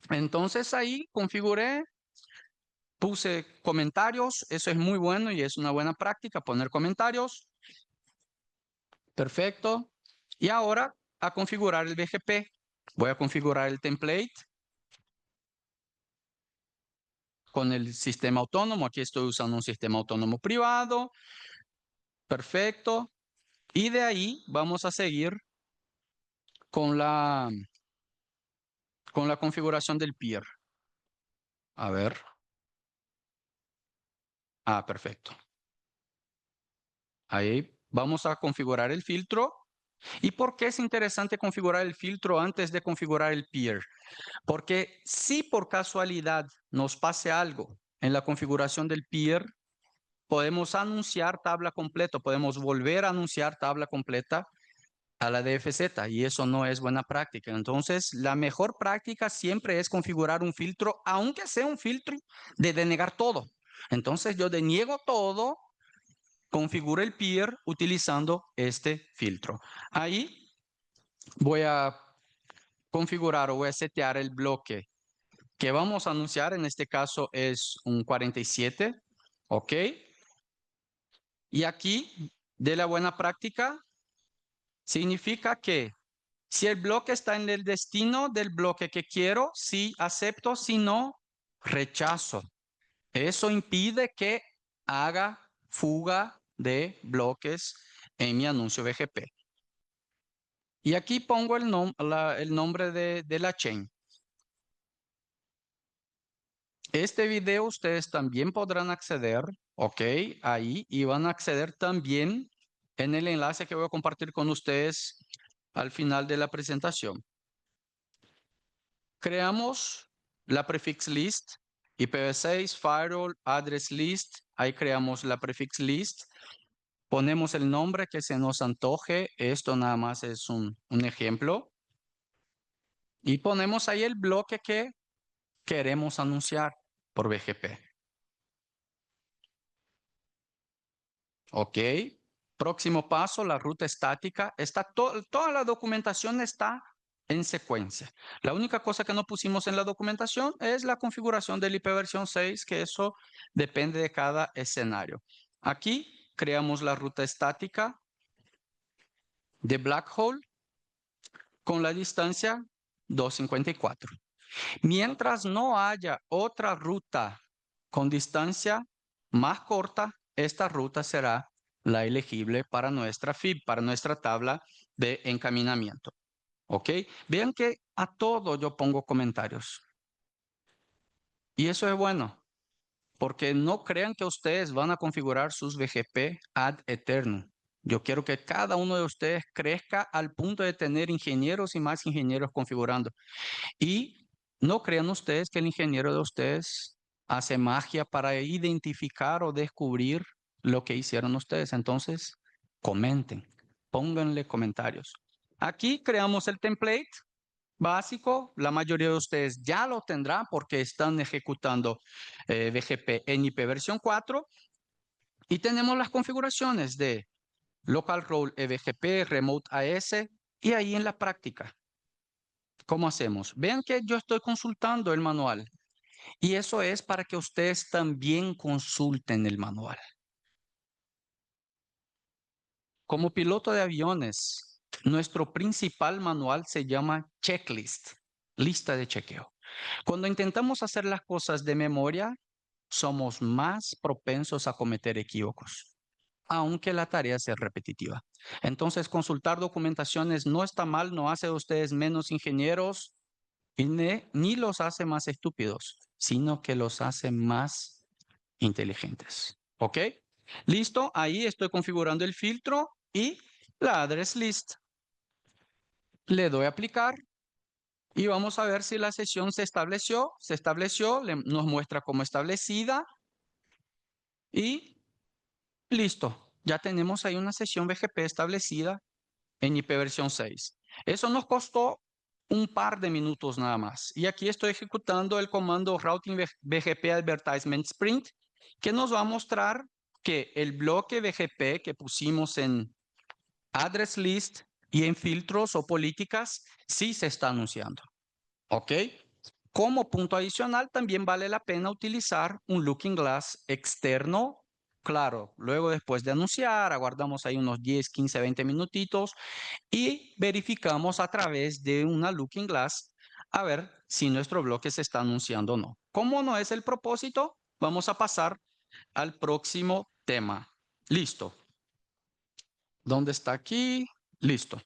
Entonces ahí configuré, puse comentarios. Eso es muy bueno y es una buena práctica, poner comentarios. Perfecto. Y ahora a configurar el BGP. Voy a configurar el template con el sistema autónomo. Aquí estoy usando un sistema autónomo privado. Perfecto. Y de ahí vamos a seguir con la configuración del peer. A ver. Ah, perfecto. Ahí vamos a configurar el filtro. ¿Y por qué es interesante configurar el filtro antes de configurar el peer? Porque si por casualidad nos pase algo en la configuración del peer, podemos anunciar tabla completa, podemos volver a anunciar tabla completa a la DFZ y eso no es buena práctica. Entonces, la mejor práctica siempre es configurar un filtro, aunque sea un filtro de denegar todo. Entonces, yo deniego todo, configuro el peer utilizando este filtro. Ahí voy a configurar o voy a setear el bloque que vamos a anunciar. En este caso es un 47, ¿ok? Y aquí, de la buena práctica, significa que si el bloque está en el destino del bloque que quiero, sí acepto, si no, rechazo. Eso impide que haga fuga de bloques en mi anuncio BGP. Y aquí pongo el nombre de la chain. Este video ustedes también podrán acceder, ¿ok? Ahí, y van a acceder también en el enlace que voy a compartir con ustedes al final de la presentación. Creamos la prefix list, IPv6, firewall, address list. Ahí creamos la prefix list. Ponemos el nombre que se nos antoje. Esto nada más es un ejemplo. Y ponemos ahí el bloque que queremos anunciar por BGP. Ok. Próximo paso, la ruta estática. Toda la documentación está en secuencia. La única cosa que no pusimos en la documentación es la configuración del IPv6, que eso depende de cada escenario. Aquí creamos la ruta estática de Black Hole con la distancia 254. Mientras no haya otra ruta con distancia más corta, esta ruta será la elegible para nuestra FIB, para nuestra tabla de encaminamiento. ¿Ok? Vean que a todo yo pongo comentarios. Y eso es bueno, porque no crean que ustedes van a configurar sus BGP ad eternum. Yo quiero que cada uno de ustedes crezca al punto de tener ingenieros y más ingenieros configurando. Y no crean ustedes que el ingeniero de ustedes hace magia para identificar o descubrir lo que hicieron ustedes. Entonces, comenten, pónganle comentarios. Aquí creamos el template básico. La mayoría de ustedes ya lo tendrán porque están ejecutando BGP en IPv 4. Y tenemos las configuraciones de local role eBGP, remote AS y ahí en la práctica. ¿Cómo hacemos? Vean que yo estoy consultando el manual y eso es para que ustedes también consulten el manual. Como piloto de aviones, nuestro principal manual se llama checklist, lista de chequeo. Cuando intentamos hacer las cosas de memoria, somos más propensos a cometer equívocos, aunque la tarea sea repetitiva. Entonces, consultar documentaciones no está mal, no hace de ustedes menos ingenieros y ni los hace más estúpidos, sino que los hace más inteligentes. ¿Ok? Listo, ahí estoy configurando el filtro y la address list. Le doy a aplicar y vamos a ver si la sesión se estableció. Se estableció, nos muestra como establecida y listo. Ya tenemos ahí una sesión BGP establecida en IPv6. Eso nos costó un par de minutos nada más. Y aquí estoy ejecutando el comando routing BGP advertisement sprint, que nos va a mostrar que el bloque BGP que pusimos en address list y en filtros o políticas sí se está anunciando. ¿Ok? Como punto adicional, también vale la pena utilizar un looking glass externo. Claro, luego después de anunciar, aguardamos ahí unos 10, 15, 20 minutitos y verificamos a través de una looking glass a ver si nuestro bloque se está anunciando o no. Como no es el propósito, vamos a pasar al próximo tema. Listo. ¿Dónde está aquí? Listo.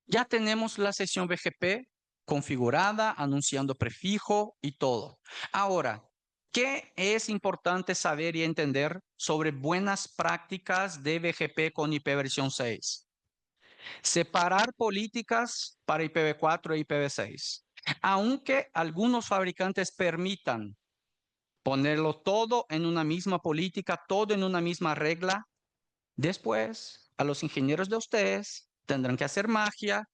Ya tenemos la sesión BGP configurada, anunciando prefijo y todo. Ahora, ¿qué es importante saber y entender sobre buenas prácticas de BGP con IPv6? Separar políticas para IPv4 e IPv6. Aunque algunos fabricantes permitan ponerlo todo en una misma política, todo en una misma regla, después a los ingenieros de ustedes tendrán que hacer magia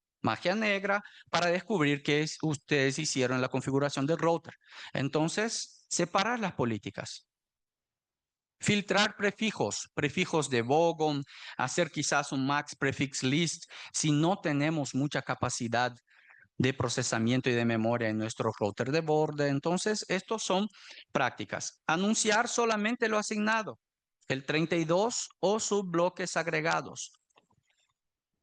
negra, para descubrir qué ustedes hicieron en la configuración del router. Entonces, separar las políticas. Filtrar prefijos de Bogon, hacer quizás un max prefix list si no tenemos mucha capacidad de procesamiento y de memoria en nuestro router de borde. Entonces, estos son prácticas. Anunciar solamente lo asignado, el 32 o subbloques agregados.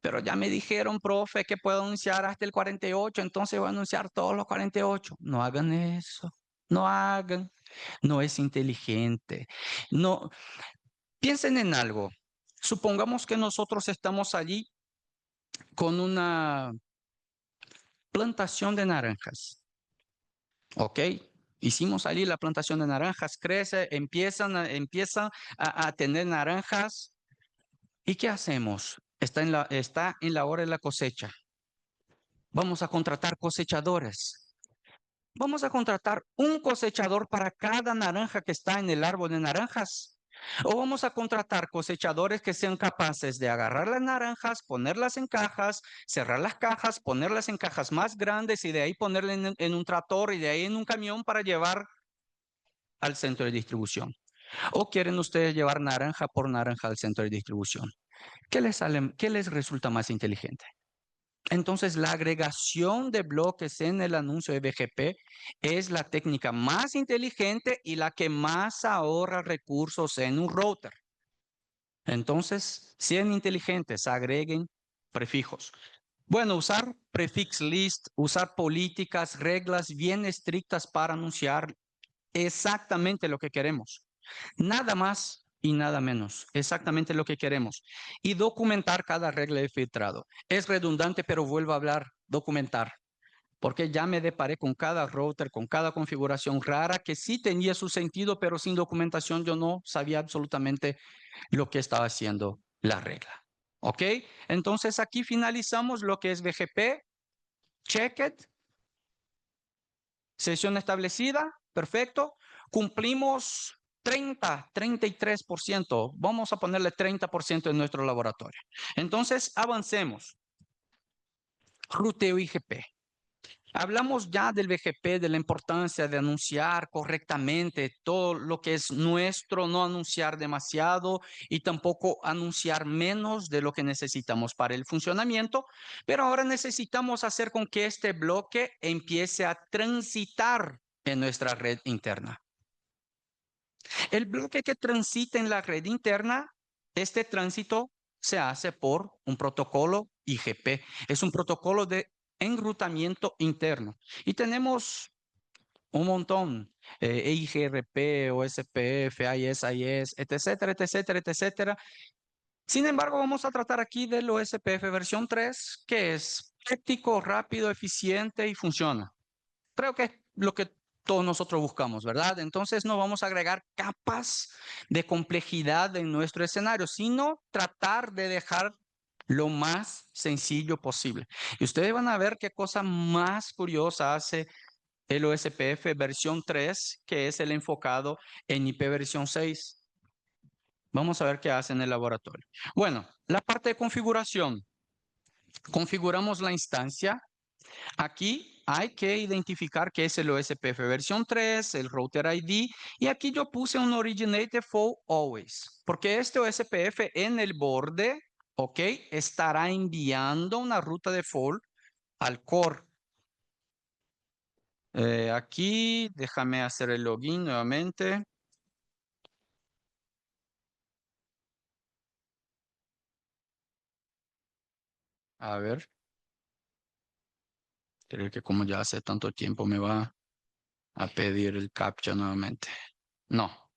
Pero ya me dijeron, profe, que puedo anunciar hasta el 48, entonces voy a anunciar todos los 48. No hagan eso, no hagan. No es inteligente. No, piensen en algo. Supongamos que nosotros estamos allí con una plantación de naranjas. ¿Ok? Hicimos allí la plantación de naranjas, crece, empieza a tener naranjas. ¿Y qué hacemos? Está en la hora de la cosecha. Vamos a contratar cosechadores. Vamos a contratar un cosechador para cada naranja que está en el árbol de naranjas. O vamos a contratar cosechadores que sean capaces de agarrar las naranjas, ponerlas en cajas, cerrar las cajas, ponerlas en cajas más grandes y de ahí ponerlas en un tractor y de ahí en un camión para llevar al centro de distribución. ¿O quieren ustedes llevar naranja por naranja al centro de distribución? ¿Qué les resulta más inteligente? Entonces, la agregación de bloques en el anuncio de BGP es la técnica más inteligente y la que más ahorra recursos en un router. Entonces, sean inteligentes, agreguen prefijos. Bueno, usar prefix list, usar políticas, reglas bien estrictas para anunciar exactamente lo que queremos. Nada más y nada menos, exactamente lo que queremos. Y documentar cada regla de filtrado. Es redundante, pero vuelvo a hablar, documentar. Porque ya me deparé con cada router, con cada configuración rara que sí tenía su sentido, pero sin documentación yo no sabía absolutamente lo que estaba haciendo la regla. ¿Ok? Entonces aquí finalizamos lo que es BGP. Check it. Sesión establecida. Perfecto. Cumplimos 33%. Vamos a ponerle 30% en nuestro laboratorio. Entonces, avancemos. Ruteo IGP. Hablamos ya del BGP, de la importancia de anunciar correctamente todo lo que es nuestro, no anunciar demasiado y tampoco anunciar menos de lo que necesitamos para el funcionamiento, pero ahora necesitamos hacer con que este bloque empiece a transitar en nuestra red interna. El bloque que transita en la red interna, este tránsito se hace por un protocolo IGP. Es un protocolo de enrutamiento interno. Y tenemos un montón, EIGRP, OSPF, AIS, etcétera, etcétera, etcétera. Sin embargo, vamos a tratar aquí del OSPF versión 3, que es práctico, rápido, eficiente y funciona. Creo que es lo que todos nosotros buscamos, ¿verdad? Entonces no vamos a agregar capas de complejidad en nuestro escenario, sino tratar de dejar lo más sencillo posible. Y ustedes van a ver qué cosa más curiosa hace el OSPF versión 3, que es el enfocado en IP versión 6. Vamos a ver qué hace en el laboratorio. Bueno, la parte de configuración. Configuramos la instancia. Aquí hay que identificar qué es el OSPF versión 3, el router ID, y aquí yo puse un originate default always, porque este OSPF en el borde, ok, estará enviando una ruta default al core. Aquí, déjame hacer el login nuevamente. A ver. Creo que como ya hace tanto tiempo me va a pedir el captcha nuevamente. No.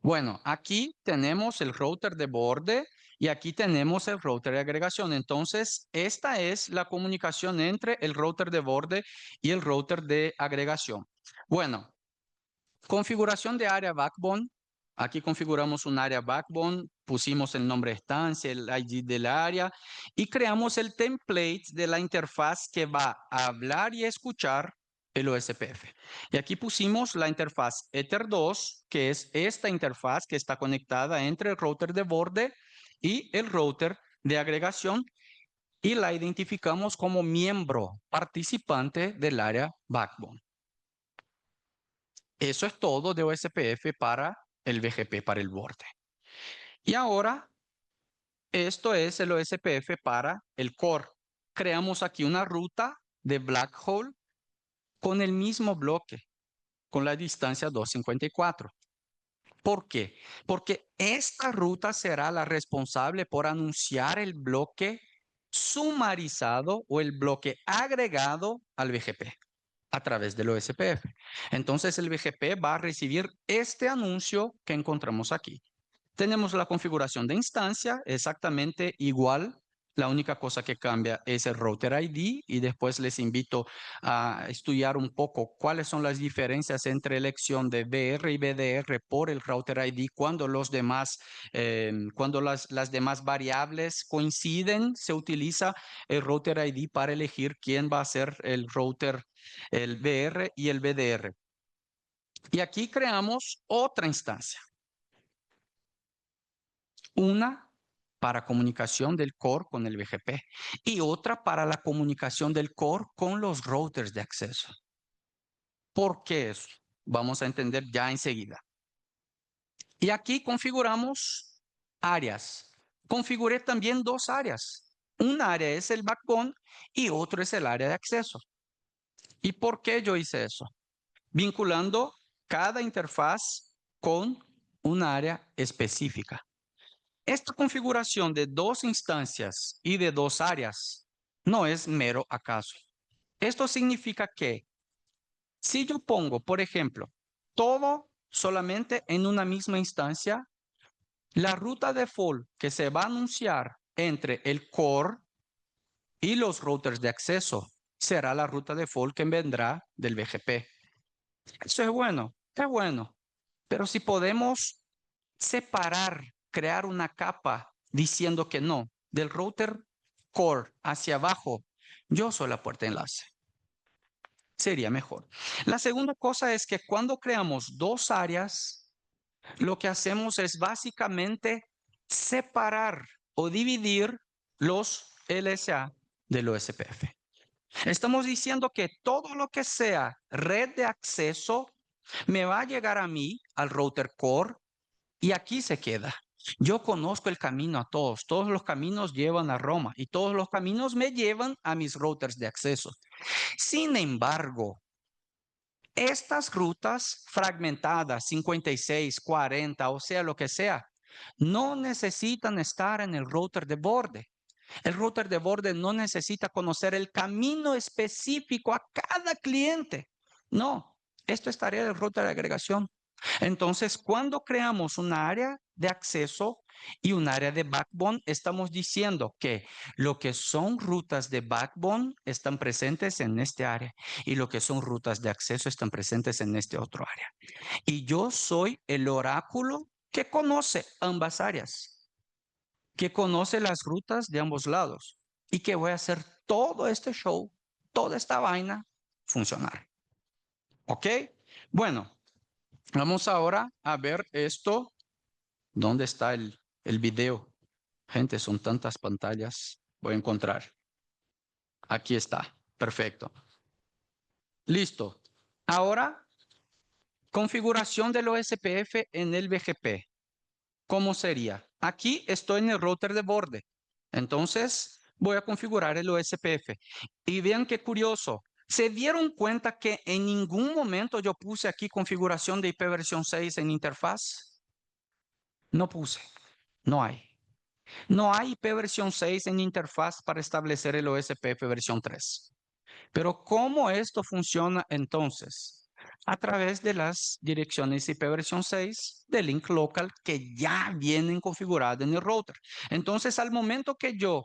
Bueno, aquí tenemos el router de borde y aquí tenemos el router de agregación. Entonces, esta es la comunicación entre el router de borde y el router de agregación. Bueno, configuración de área backbone. Aquí configuramos un área backbone, pusimos el nombre de estancia, el ID del área y creamos el template de la interfaz que va a hablar y escuchar el OSPF. Y aquí pusimos la interfaz Ether2, que es esta interfaz que está conectada entre el router de borde y el router de agregación y la identificamos como miembro participante del área backbone. Eso es todo de OSPF para el BGP, para el borde. Y ahora, esto es el OSPF para el core. Creamos aquí una ruta de black hole con el mismo bloque, con la distancia 254. ¿Por qué? Porque esta ruta será la responsable por anunciar el bloque sumarizado o el bloque agregado al BGP a través del OSPF. Entonces el BGP va a recibir este anuncio que encontramos aquí. Tenemos la configuración de instancia exactamente igual La única cosa que cambia es el router ID y después les invito a estudiar un poco cuáles son las diferencias entre elección de VR y BDR por el router ID cuando los demás, cuando las demás variables coinciden, se utiliza el router ID para elegir quién va a ser el router, el VR y el BDR. Y aquí creamos otra instancia. Una para comunicación del core con el BGP y otra para la comunicación del core con los routers de acceso. ¿Por qué eso? Vamos a entender ya enseguida. Y aquí configuramos áreas. Configuré también dos áreas. Un área es el backbone y otro es el área de acceso. ¿Y por qué yo hice eso? Vinculando cada interfaz con un área específica. Esta configuración de dos instancias y de dos áreas no es mero acaso. Esto significa que si yo pongo, por ejemplo, todo solamente en una misma instancia, la ruta default que se va a anunciar entre el core y los routers de acceso será la ruta default que vendrá del BGP. Eso es bueno, pero si podemos separar, crear una capa diciendo que no, del router core hacia abajo, yo soy la puerta de enlace. Sería mejor. La segunda cosa es que cuando creamos dos áreas, lo que hacemos es básicamente separar o dividir los LSA del OSPF. Estamos diciendo que todo lo que sea red de acceso me va a llegar a mí, al router core, y aquí se queda. Yo conozco el camino a todos. Todos los caminos llevan a Roma y todos los caminos me llevan a mis routers de acceso. Sin embargo, estas rutas fragmentadas, 56, 40, o sea, lo que sea, no necesitan estar en el router de borde. El router de borde no necesita conocer el camino específico a cada cliente. No, esto es tarea del router de agregación. Entonces, cuando creamos un área de acceso y un área de backbone, estamos diciendo que lo que son rutas de backbone están presentes en este área y lo que son rutas de acceso están presentes en este otro área. Y yo soy el oráculo que conoce ambas áreas, que conoce las rutas de ambos lados y que voy a hacer todo este show, toda esta vaina funcionar. ¿Ok? Bueno. Vamos ahora a ver esto. ¿Dónde está el video? Gente, son tantas pantallas. Voy a encontrar. Aquí está. Perfecto. Listo. Ahora, configuración del OSPF en el BGP. ¿Cómo sería? Aquí estoy en el router de borde. Entonces, voy a configurar el OSPF. Y vean qué curioso. ¿Se dieron cuenta que en ningún momento yo puse aquí configuración de IP versión 6 en interfaz? No puse. No hay. No hay IP versión 6 en interfaz para establecer el OSPF versión 3. Pero ¿cómo esto funciona entonces? A través de las direcciones IP versión 6 de link local que ya vienen configuradas en el router. Entonces, al momento que yo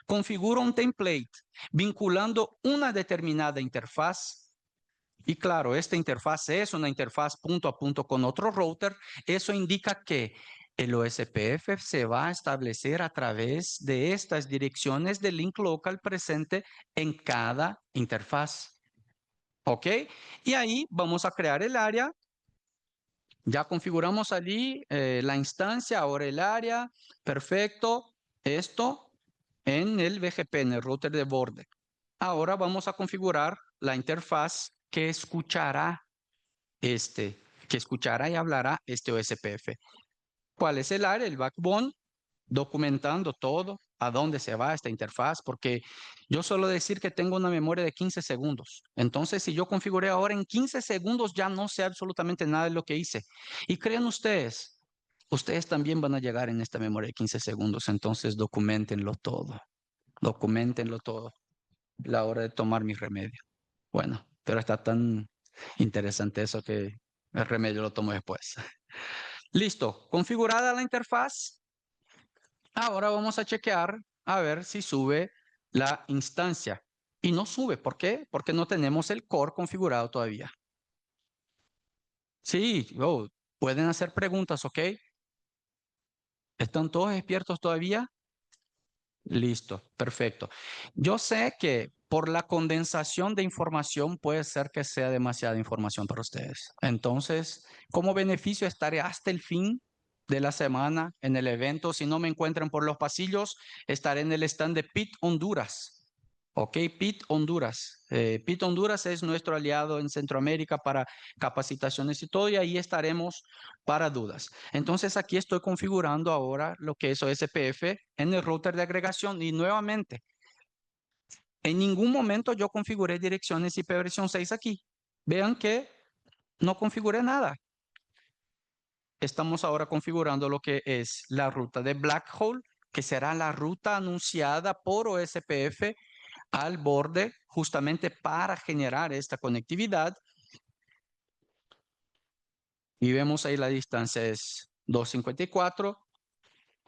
configuro un template vinculando una determinada interfaz, y claro, esta interfaz es una interfaz punto a punto con otro router, eso indica que el OSPF se va a establecer a través de estas direcciones de link local presente en cada interfaz. ¿Ok? Y ahí vamos a crear el área. Ya configuramos allí la instancia, ahora el área. Perfecto. Esto en el BGP, en el router de borde. Ahora vamos a configurar la interfaz que escuchará y hablará este OSPF. ¿Cuál es el área? El backbone, documentando todo, a dónde se va esta interfaz, porque yo suelo decir que tengo una memoria de 15 segundos. Entonces, si yo configuré ahora en 15 segundos, ya no sé absolutamente nada de lo que hice. Y crean ustedes, ustedes también van a llegar en esta memoria de 15 segundos, entonces documentenlo todo. Documentenlo todo. La hora de tomar mi remedio. Bueno, pero está tan interesante eso que el remedio lo tomo después. Listo, configurada la interfaz. Ahora vamos a chequear a ver si sube la instancia. Y no sube. ¿Por qué? Porque no tenemos el core configurado todavía. Sí, pueden hacer preguntas, ¿ok? ¿Están todos despiertos todavía? Listo, perfecto. Yo sé que por la condensación de información puede ser que sea demasiada información para ustedes. Entonces, como beneficio estaré hasta el fin de la semana en el evento. Si no me encuentran por los pasillos, estaré en el stand de PIT Honduras. Ok, PIT Honduras. PIT Honduras es nuestro aliado en Centroamérica para capacitaciones y todo, y ahí estaremos para dudas. Entonces aquí estoy configurando ahora lo que es OSPF en el router de agregación y nuevamente, en ningún momento yo configuré direcciones IP versión 6 aquí. Vean que no configuré nada. Estamos ahora configurando lo que es la ruta de Blackhole, que será la ruta anunciada por OSPF al borde justamente para generar esta conectividad. Y vemos ahí la distancia es 254.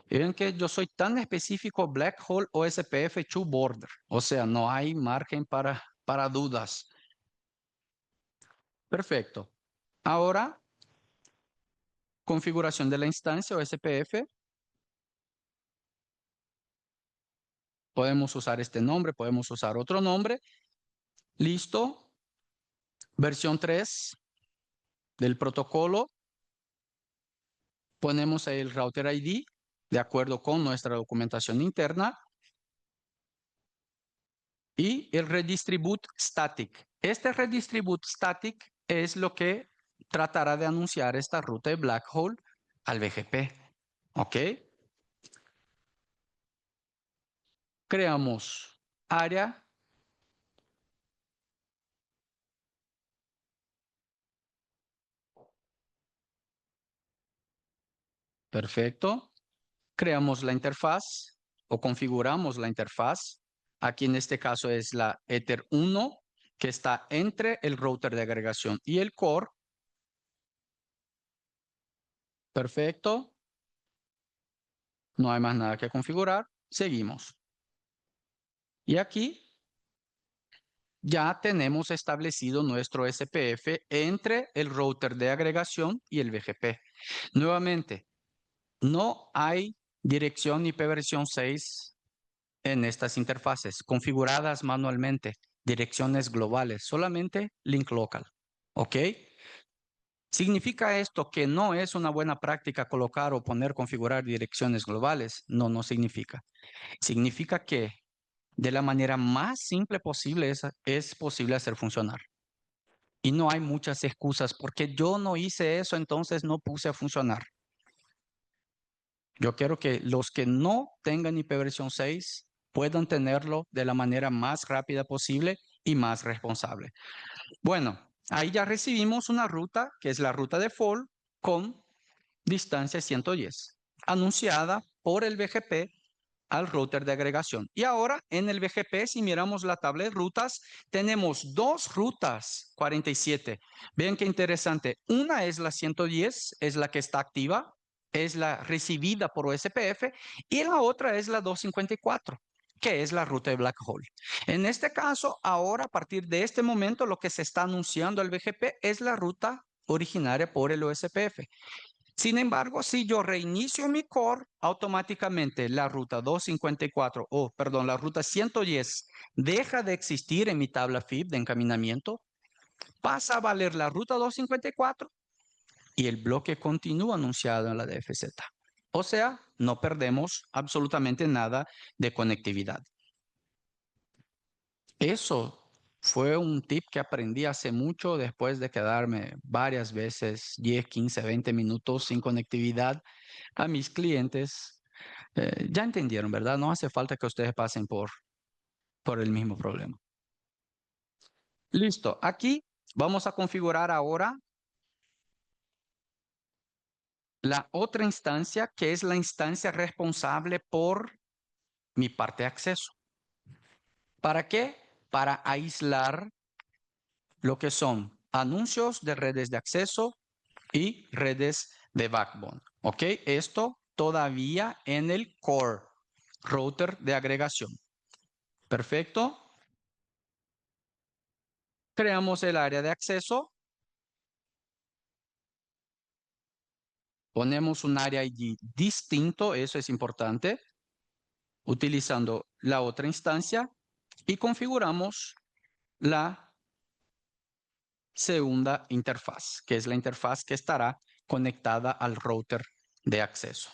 Y ven que yo soy tan específico, Blackhole OSPF to border. O sea, no hay margen para dudas. Perfecto. Ahora, configuración de la instancia OSPF. Podemos usar este nombre, podemos usar otro nombre. Listo. Versión 3 del protocolo. Ponemos ahí el router ID de acuerdo con nuestra documentación interna. Y el redistribute static. Este redistribute static es lo que tratará de anunciar esta ruta de Blackhole al BGP. ¿Ok? Creamos área. Perfecto. Creamos la interfaz o configuramos la interfaz. Aquí en este caso es la Ether 1 que está entre el router de agregación y el core. Perfecto. No hay más nada que configurar. Seguimos. Y aquí ya tenemos establecido nuestro SPF entre el router de agregación y el BGP. Nuevamente, no hay dirección IP versión 6 en estas interfaces configuradas manualmente, direcciones globales, solamente link local. ¿Ok? ¿Significa esto que no es una buena práctica colocar o configurar direcciones globales? No, no significa. Significa que de la manera más simple posible es posible hacer funcionar. Y no hay muchas excusas porque yo no hice eso, entonces no puse a funcionar. Yo quiero que los que no tengan IP versión 6 puedan tenerlo de la manera más rápida posible y más responsable. Bueno, ahí ya recibimos una ruta que es la ruta default con distancia 110, anunciada por el BGP al router de agregación. Y ahora en el BGP, si miramos la tabla de rutas, tenemos dos rutas 47. Vean qué interesante. Una es la 110, es la que está activa, es la recibida por OSPF, y la otra es la 254, que es la ruta de Blackhole. En este caso, ahora a partir de este momento, lo que se está anunciando al BGP es la ruta originaria por el OSPF. Sin embargo, si yo reinicio mi core, automáticamente la ruta 254, la ruta 110 deja de existir en mi tabla FIB de encaminamiento, pasa a valer la ruta 254 y el bloque continúa anunciado en la DFZ. O sea, no perdemos absolutamente nada de conectividad. Eso fue un tip que aprendí hace mucho después de quedarme varias veces 10, 15, 20 minutos sin conectividad a mis clientes. Ya entendieron, ¿verdad? No hace falta que ustedes pasen por el mismo problema. Listo. Aquí vamos a configurar ahora la otra instancia, que es la instancia responsable por mi parte de acceso. ¿Para qué? Para aislar lo que son anuncios de redes de acceso y redes de backbone. ¿Ok? Esto todavía en el core. router de agregación. Perfecto. Creamos el área de acceso. Ponemos un área ID distinto, eso es importante, utilizando la otra instancia y configuramos la segunda interfaz, que es la interfaz que estará conectada al router de acceso.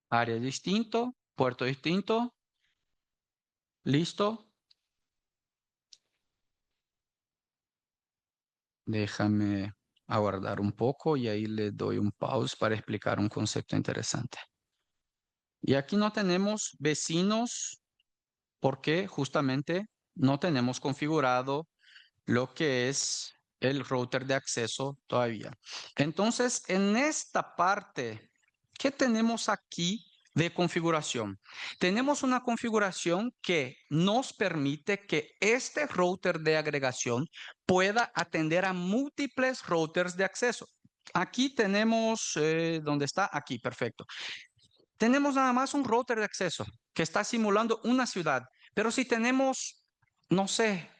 Área distinto, puerto distinto. Listo. Déjame aguardar un poco y ahí le doy un pause para explicar un concepto interesante. Y aquí no tenemos vecinos porque justamente no tenemos configurado lo que es el router de acceso todavía. Entonces, en esta parte, ¿qué tenemos aquí de configuración? Tenemos una configuración que nos permite que este router de agregación pueda atender a múltiples routers de acceso. Aquí tenemos, ¿dónde está? Aquí, perfecto. Tenemos nada más un router de acceso que está simulando una ciudad, pero si tenemos, no sé,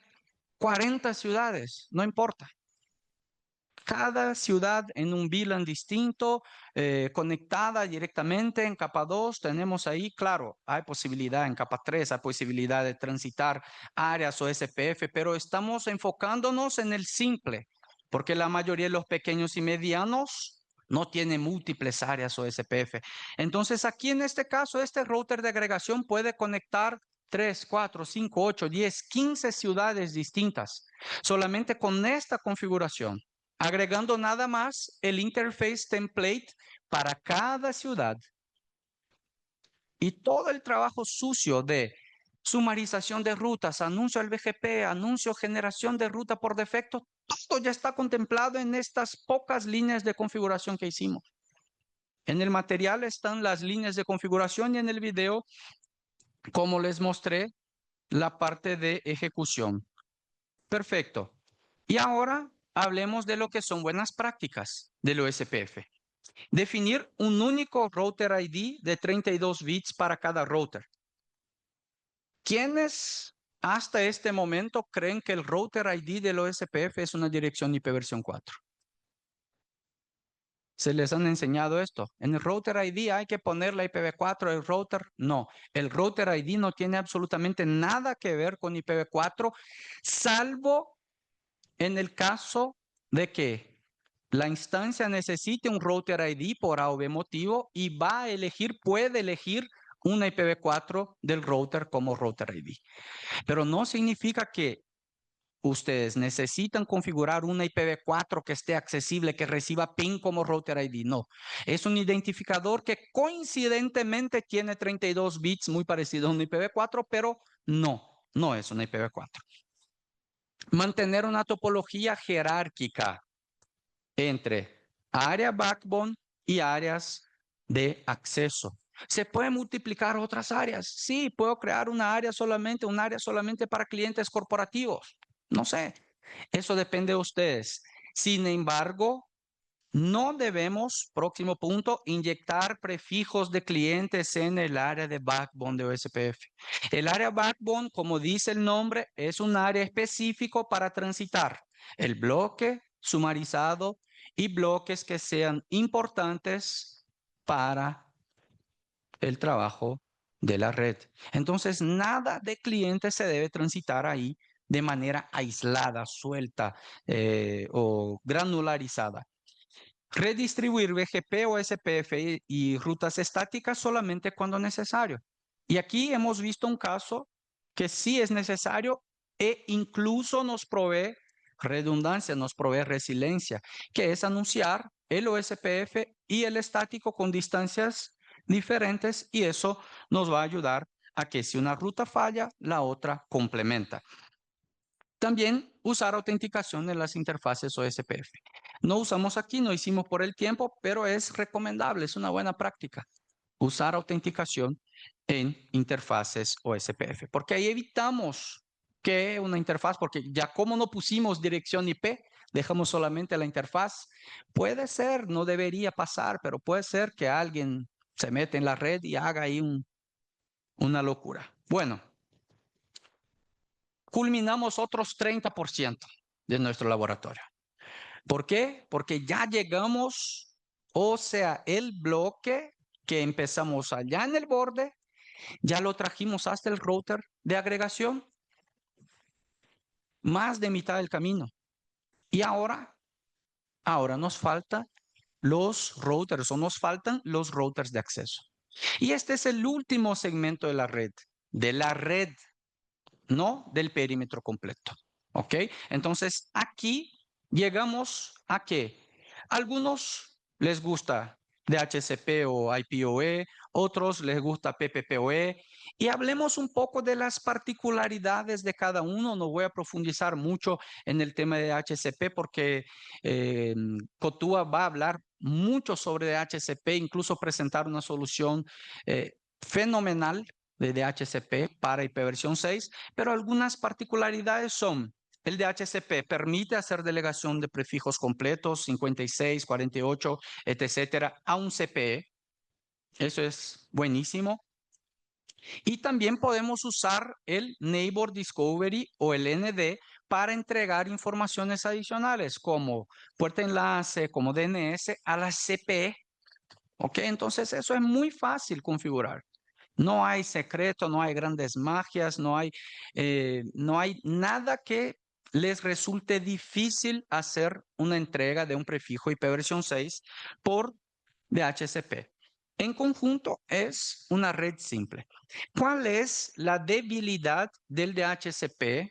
40 ciudades, no importa. Cada ciudad en un VLAN distinto, conectada directamente en capa 2, tenemos ahí, claro, hay posibilidad en capa 3, hay posibilidad de transitar áreas o SPF, pero estamos enfocándonos en el simple, porque la mayoría de los pequeños y medianos no tienen múltiples áreas o SPF. Entonces, aquí en este caso, este router de agregación puede conectar 3, 4, 5, 8, 10, 15 ciudades distintas, solamente con esta configuración, agregando nada más el interface template para cada ciudad. Y todo el trabajo sucio de sumarización de rutas, anuncio al BGP, anuncio generación de ruta por defecto, todo ya está contemplado en estas pocas líneas de configuración que hicimos. En el material están las líneas de configuración y en el video, como les mostré, la parte de ejecución. Perfecto. Y ahora hablemos de lo que son buenas prácticas del OSPF. Definir un único router ID de 32 bits para cada router. ¿Quiénes hasta este momento creen que el router ID del OSPF es una dirección IP versión 4? ¿Se les han enseñado esto? En el router ID hay que poner la IPv4, el router no. El router ID no tiene absolutamente nada que ver con IPv4, salvo en el caso de que la instancia necesite un router ID por A o B motivo y va a elegir, puede elegir una IPv4 del router como router ID. Pero no significa que ustedes necesitan configurar una IPv4 que esté accesible, que reciba PIN como router ID. No, es un identificador que coincidentemente tiene 32 bits, muy parecido a un IPv4, pero no es una IPv4. Mantener una topología jerárquica entre área backbone y áreas de acceso. ¿Se pueden multiplicar otras áreas? Sí, puedo crear un área solamente para clientes corporativos. No sé, eso depende de ustedes. Sin embargo, no debemos, próximo punto, inyectar prefijos de clientes en el área de backbone de OSPF. El área backbone, como dice el nombre, es un área específico para transitar el bloque sumarizado y bloques que sean importantes para el trabajo de la red. Entonces, nada de cliente se debe transitar ahí de manera aislada, suelta o granularizada. Redistribuir BGP o SPF y rutas estáticas solamente cuando necesario. Y aquí hemos visto un caso que sí es necesario e incluso nos provee redundancia, nos provee resiliencia, que es anunciar el OSPF y el estático con distancias diferentes y eso nos va a ayudar a que si una ruta falla, la otra complementa. También usar autenticación en las interfaces OSPF. No usamos aquí, no hicimos por el tiempo, pero es recomendable, es una buena práctica. usar autenticación en interfaces OSPF, porque ahí evitamos que una interfaz, porque ya como no pusimos dirección IP, dejamos solamente la interfaz, puede ser, no debería pasar, pero puede ser que alguien se mete en la red y haga ahí una locura. Bueno, culminamos otros 30% de nuestro laboratorio. ¿Por qué? Porque ya llegamos, o sea, el bloque que empezamos allá en el borde, ya lo trajimos hasta el router de agregación, más de mitad del camino. Y ahora nos faltan los routers o nos faltan los routers de acceso. Y este es el último segmento de la red, no del perímetro completo. ¿Ok? Entonces, aquí llegamos a que algunos les gusta DHCP o IPOE, otros les gusta PPPoE, y hablemos un poco de las particularidades de cada uno. No voy a profundizar mucho en el tema de DHCP porque Cotúa va a hablar mucho sobre DHCP, incluso presentar una solución fenomenal de DHCP para IPv 6, pero algunas particularidades son: el DHCP permite hacer delegación de prefijos completos, 56, 48, etcétera, a un CPE. Eso es buenísimo. Y también podemos usar el Neighbor Discovery o el ND para entregar informaciones adicionales como puerta enlace, como DNS a la CPE. ¿Ok? Entonces eso es muy fácil configurar. No hay secreto, no hay grandes magias, no hay nada que les resulte difícil hacer una entrega de un prefijo IPv 6 por DHCP. En conjunto es una red simple. ¿Cuál es la debilidad del DHCP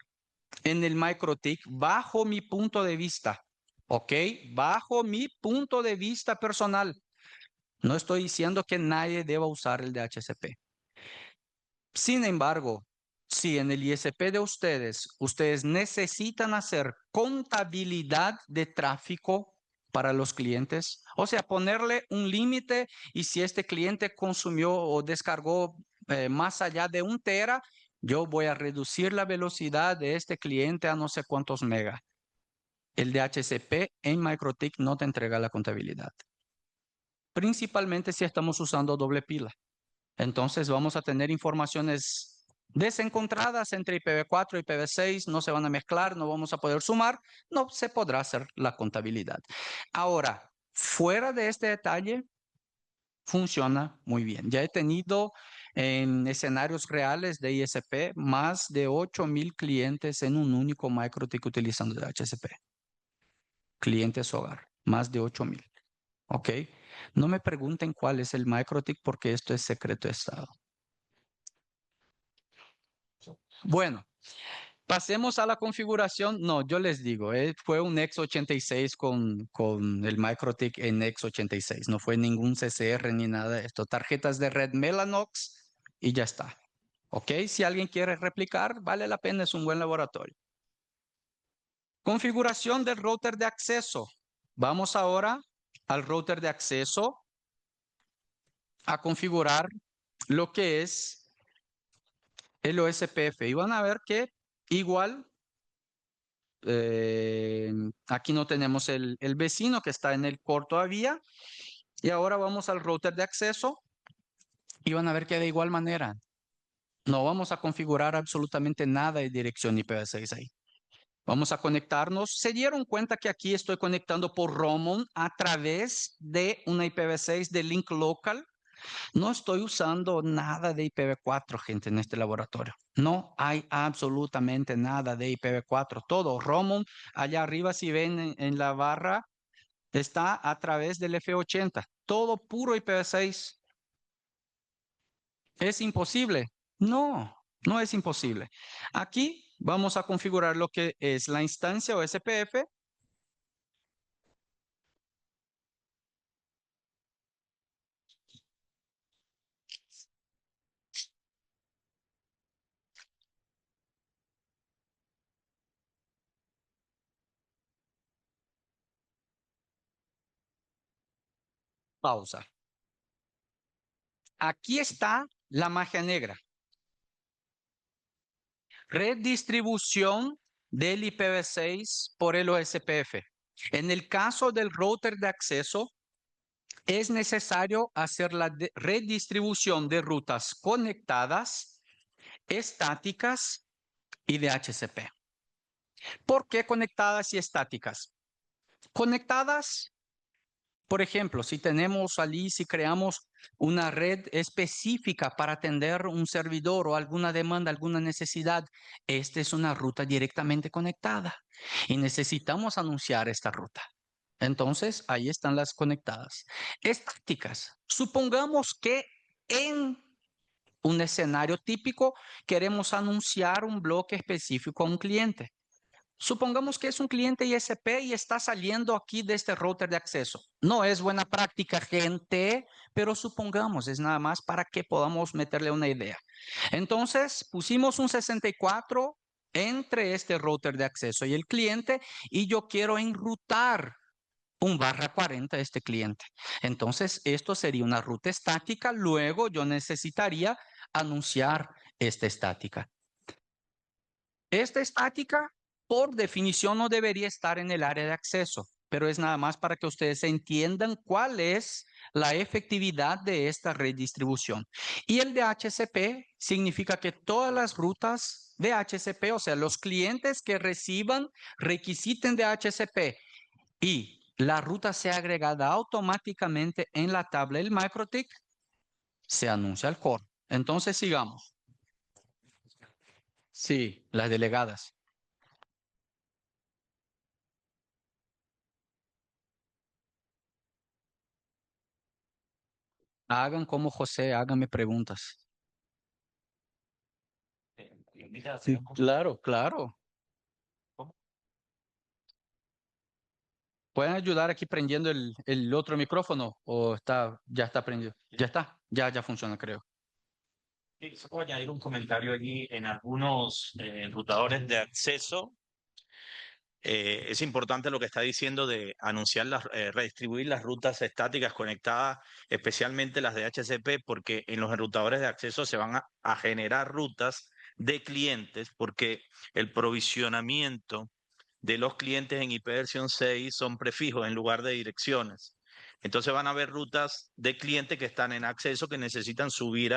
en el MikroTik bajo mi punto de vista? ¿Ok? Bajo mi punto de vista personal. No estoy diciendo que nadie deba usar el DHCP. Sin embargo, si en el ISP de ustedes necesitan hacer contabilidad de tráfico para los clientes, o sea, ponerle un límite y si este cliente consumió o descargó más allá de 1 tera, yo voy a reducir la velocidad de este cliente a no sé cuántos megas. El DHCP en MikroTik no te entrega la contabilidad. Principalmente si estamos usando doble pila. Entonces vamos a tener informaciones desencontradas entre IPv4 y IPv6, no se van a mezclar, no vamos a poder sumar, no se podrá hacer la contabilidad. Ahora, fuera de este detalle, funciona muy bien. Ya he tenido en escenarios reales de ISP más de 8,000 clientes en un único MikroTik utilizando DHCP. Clientes hogar, más de 8,000. ¿Ok? No me pregunten cuál es el MikroTik porque esto es secreto de estado. Bueno, pasemos a la configuración. No, yo les digo, fue un x86 con el MikroTik en x86. No fue ningún CCR ni nada de esto. Tarjetas de red Mellanox y ya está. ¿Ok? Si alguien quiere replicar, vale la pena, es un buen laboratorio. Configuración del router de acceso. Vamos ahora al router de acceso a configurar lo que es el OSPF. Y van a ver que igual aquí no tenemos el vecino que está en el core todavía. Y ahora vamos al router de acceso y van a ver que de igual manera no vamos a configurar absolutamente nada de dirección IPv6 ahí. Vamos a conectarnos. Se dieron cuenta que aquí estoy conectando por Roaming a través de una IPv6 de link local. No estoy usando nada de IPv4, gente, en este laboratorio. No hay absolutamente nada de IPv4. Todo Roaming, allá arriba, si ven en la barra, está a través del F80. Todo puro IPv6. ¿Es imposible? No, no es imposible. Aquí vamos a configurar lo que es la instancia o SPF. Pausa. aquí está la magia negra. Redistribución del IPv6 por el OSPF. En el caso del router de acceso, es necesario hacer la redistribución de rutas conectadas, estáticas y de HCP. ¿Por qué conectadas y estáticas? Conectadas, por ejemplo, si tenemos allí, si creamos una red específica para atender un servidor o alguna demanda, alguna necesidad, esta es una ruta directamente conectada y necesitamos anunciar esta ruta. Entonces, ahí están las conectadas. Estáticas. Supongamos que en un escenario típico queremos anunciar un bloque específico a un cliente. Supongamos que es un cliente ISP y está saliendo aquí de este router de acceso. No es buena práctica, gente, pero supongamos, es nada más para que podamos meterle una idea. Entonces, pusimos un 64 entre este router de acceso y el cliente y yo quiero enrutar un /40 a este cliente. Entonces, esto sería una ruta estática. Luego yo necesitaría anunciar esta estática. Esta estática, por definición, no debería estar en el área de acceso, pero es nada más para que ustedes entiendan cuál es la efectividad de esta redistribución. Y el de HCP significa que todas las rutas de HCP, o sea, los clientes que reciban, requisiten de HCP y la ruta sea agregada automáticamente en la tabla del MikroTik, se anuncia el core. Entonces, sigamos. Sí, las delegadas. Hagan como José, háganme preguntas. Sí, claro, claro. ¿Pueden ayudar aquí prendiendo el otro micrófono o ya está prendido? Ya está, ya funciona, creo. Sí, se puede añadir un comentario allí en algunos enrutadores de acceso. Es importante lo que está diciendo de anunciar redistribuir las rutas estáticas conectadas, especialmente las de HCP, porque en los enrutadores de acceso se van a generar rutas de clientes, porque el provisionamiento de los clientes en ipv 6 son prefijos en lugar de direcciones. Entonces van a haber rutas de clientes que están en acceso que necesitan subir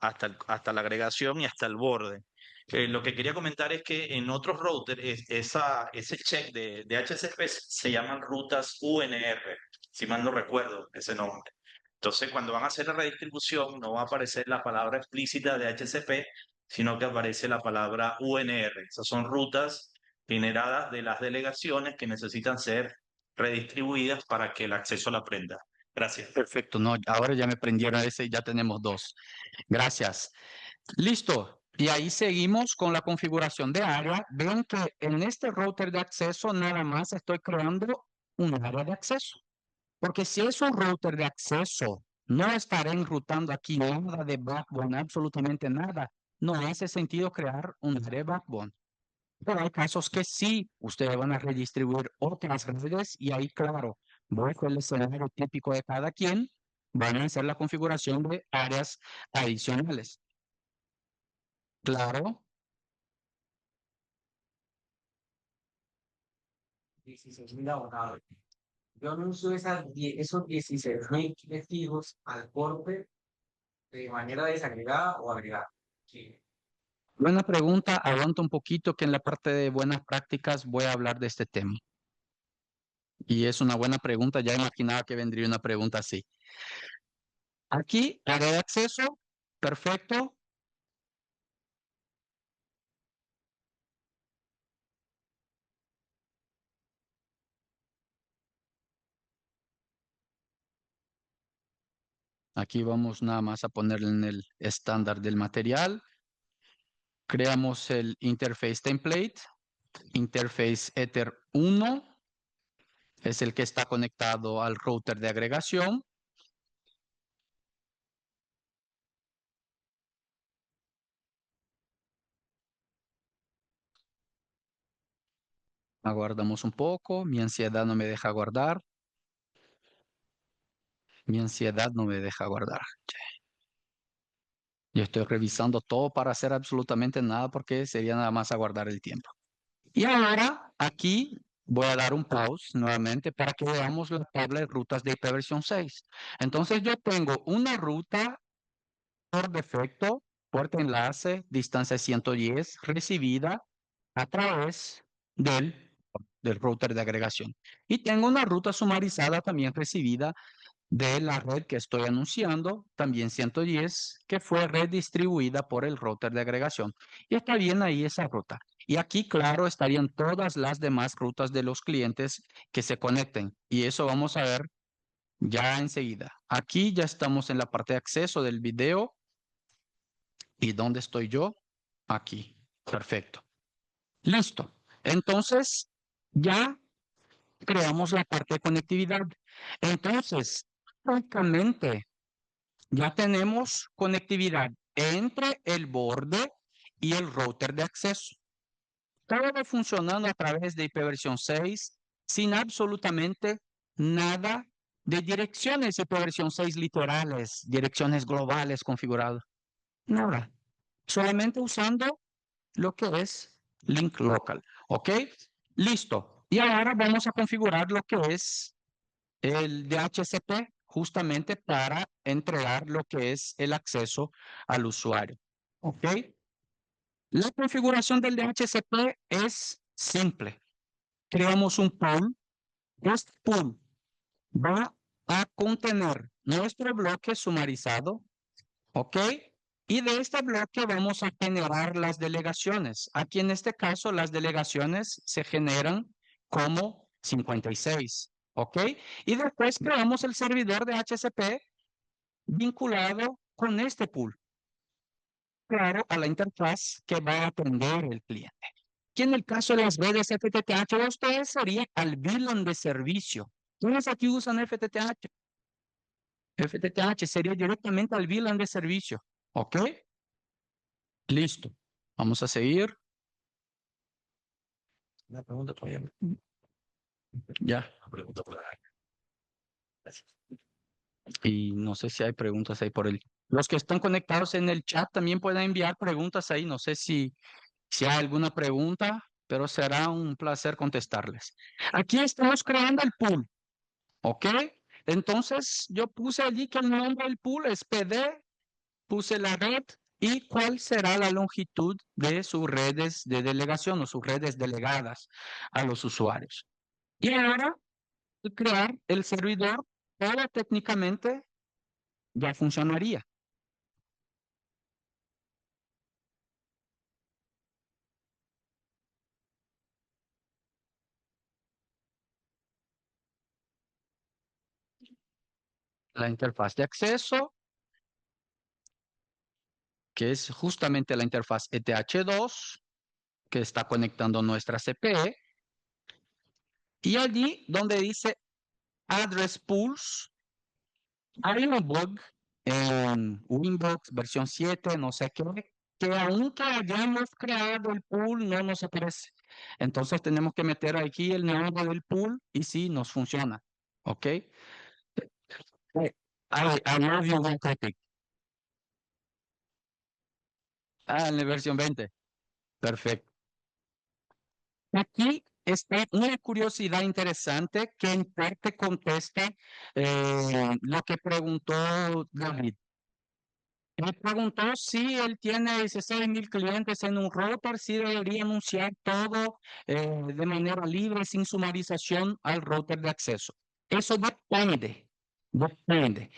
hasta la agregación y hasta el borde. Lo que quería comentar es que en otros routers ese check de HCP se llaman rutas UNR, si mal no recuerdo ese nombre. Entonces, cuando van a hacer la redistribución, no va a aparecer la palabra explícita de HCP, sino que aparece la palabra UNR. Esas son rutas generadas de las delegaciones que necesitan ser redistribuidas para que el acceso a la prenda. Gracias. Perfecto, no, ahora ya me prendieron ese y ya tenemos dos. Gracias. Listo. Y ahí seguimos con la configuración de área. Ven que en este router de acceso nada más estoy creando un área de acceso. Porque si es un router de acceso, no estaré enrutando aquí nada de backbone, absolutamente nada. No hace sentido crear un área de backbone. Pero hay casos que sí, ustedes van a redistribuir otras redes y ahí, claro, voy con el escenario típico de cada quien, van a hacer la configuración de áreas adicionales. Claro. 16.000 abonados. Yo anuncio esos 16.000 testigos al corte de manera desagregada o agregada. Sí. Buena pregunta, aguanta un poquito que en la parte de buenas prácticas voy a hablar de este tema. Y es una buena pregunta, ya imaginaba que vendría una pregunta así. Aquí, área de acceso, perfecto. Aquí vamos nada más a ponerle en el estándar del material. Creamos el interface template, interface Ether 1, es el que está conectado al router de agregación. Aguardamos un poco, mi ansiedad no me deja guardar. Mi ansiedad no me deja guardar. Yo estoy revisando todo para hacer absolutamente nada porque sería nada más aguardar el tiempo. Y ahora aquí voy a dar un pause nuevamente para que veamos la tabla de rutas de IPv 6. Entonces yo tengo una ruta por defecto, puerta enlace, distancia 110, recibida a través del router de agregación. Y tengo una ruta sumarizada también recibida de la red que estoy anunciando, también 110, que fue redistribuida por el router de agregación. Y está bien ahí esa ruta. Y aquí, claro, estarían todas las demás rutas de los clientes que se conecten. Y eso vamos a ver ya enseguida. Aquí ya estamos en la parte de acceso del video. ¿Y dónde estoy yo? Aquí. Perfecto. Listo. Entonces, ya creamos la parte de conectividad. Entonces, prácticamente ya tenemos conectividad entre el borde y el router de acceso. Todo va funcionando a través de IPv 6 sin absolutamente nada de direcciones IPv 6 literales, direcciones globales configuradas. Nada. Solamente usando lo que es link local. ¿Ok? Listo. Y ahora vamos a configurar lo que es el DHCP justamente para entregar lo que es el acceso al usuario. ¿Ok? La configuración del DHCP es simple. Creamos un pool. Este pool va a contener nuestro bloque sumarizado. ¿Ok? Y de este bloque vamos a generar las delegaciones. Aquí en este caso las delegaciones se generan como 56. ¿Ok? Y después creamos el servidor de HCP vinculado con este pool. Claro, a la interfaz que va a atender el cliente. Y en el caso de las redes FTTH, ustedes sería al VLAN de servicio. ¿Quiénes aquí usan FTTH? FTTH sería directamente al VLAN de servicio. ¿Ok? Listo. Vamos a seguir. Una pregunta todavía. Ya. Y no sé si hay preguntas ahí por el. Los que están conectados en el chat también pueden enviar preguntas ahí. No sé si hay alguna pregunta, pero será un placer contestarles. Aquí estamos creando el pool. ¿Ok? Entonces yo puse allí que el nombre del pool es PD, puse la red y cuál será la longitud de sus redes de delegación o sus redes delegadas a los usuarios. Y ahora, crear el servidor, todo técnicamente ya funcionaría. La interfaz de acceso, que es justamente la interfaz ETH2, que está conectando nuestra CPE. Y allí donde dice Address Pools, hay un bug en Windows versión 7, no sé qué, que aunque hayamos creado el pool, no nos aparece. Entonces tenemos que meter aquí el nombre del pool y sí, nos funciona. ¿Ok? I love you, one topic. En la versión 20. Perfecto. Aquí está una curiosidad interesante que en parte contesta lo que preguntó David. Me preguntó si él tiene 16,000 clientes en un router, si debería anunciar todo de manera libre, sin sumarización al router de acceso. Eso depende, depende.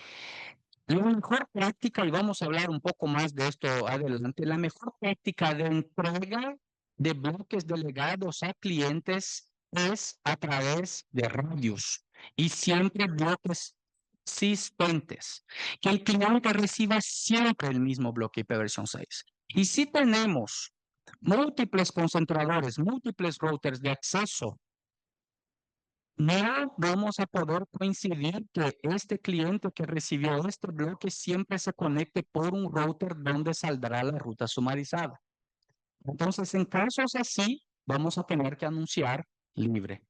La mejor práctica, y vamos a hablar un poco más de esto adelante, la mejor práctica de entrega de bloques delegados a clientes es a través de radios y siempre bloques existentes, que el cliente reciba siempre el mismo bloque IPv 6. Y si tenemos múltiples concentradores, múltiples routers de acceso, no vamos a poder coincidir que este cliente que recibió este bloque siempre se conecte por un router donde saldrá la ruta sumarizada. Entonces, en casos así, vamos a tener que anunciar libre.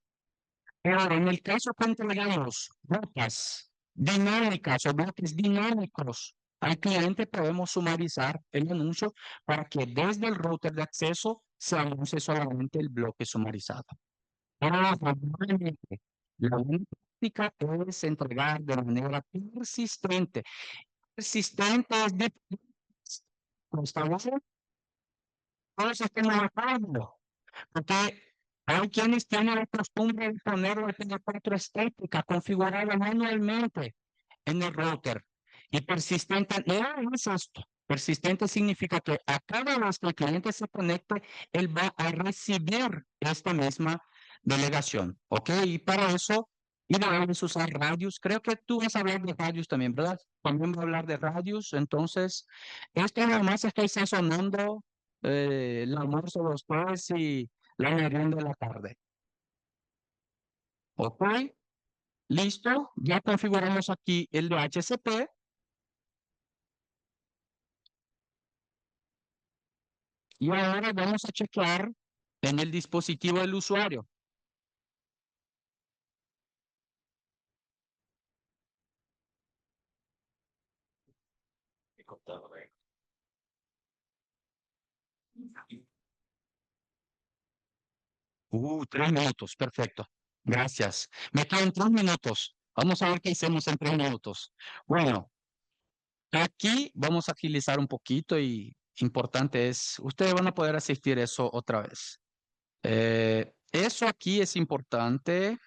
Ahora, en el caso que entregamos rutas dinámicas o bloques dinámicos al cliente podemos sumarizar el anuncio para que desde el router de acceso se anuncie solamente el bloque sumarizado. Pero normalmente, la buena práctica es entregar de manera persistente. Persistente es de constancia, todos estén de acuerdo, porque hay quienes tienen la costumbre de poner la P4 estética configurada manualmente en el router. Y persistente no es esto. Persistente significa que a cada vez que el cliente se conecte, él va a recibir esta misma delegación. ¿Ok? Y para eso, ideal es usar radios. Creo que tú vas a hablar de radios también, ¿verdad? También voy a hablar de radios. Entonces, esto nada más estoy sazonando el almuerzo de ustedes y la merienda de la tarde. ¿Ok? Listo, ya configuramos aquí el DHCP. Y ahora vamos a checar en el dispositivo del usuario. Tres minutos, perfecto. Gracias. Me quedan 3 minutos. Vamos a ver qué hicimos en 3 minutos. Bueno, aquí vamos a agilizar un poquito y importante es, ustedes van a poder asistir eso otra vez. Eso aquí es importante.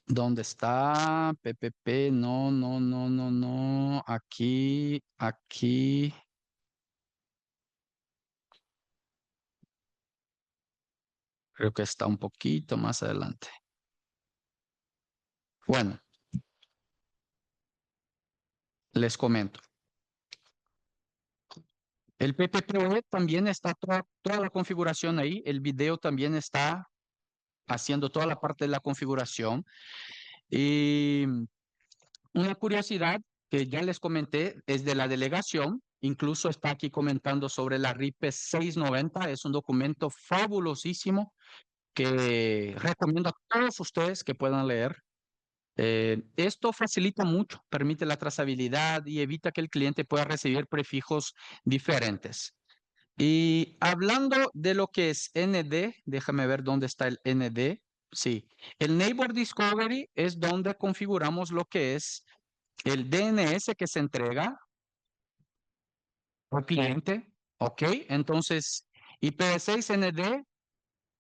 ¿Dónde está? PPP, no, no, no, no, no. Aquí, aquí. Creo que está un poquito más adelante. Bueno, les comento. El PPP también está toda la configuración ahí. El video también está haciendo toda la parte de la configuración. Y una curiosidad que ya les comenté es de la delegación. Incluso está aquí comentando sobre la RIPE 690. Es un documento fabulosísimo que recomiendo a todos ustedes que puedan leer. Esto facilita mucho, permite la trazabilidad y evita que el cliente pueda recibir prefijos diferentes. Y hablando de lo que es ND, déjame ver dónde está el ND. Sí, el Neighbor Discovery es donde configuramos lo que es el DNS que se entrega al cliente. Ok, entonces IPv6 ND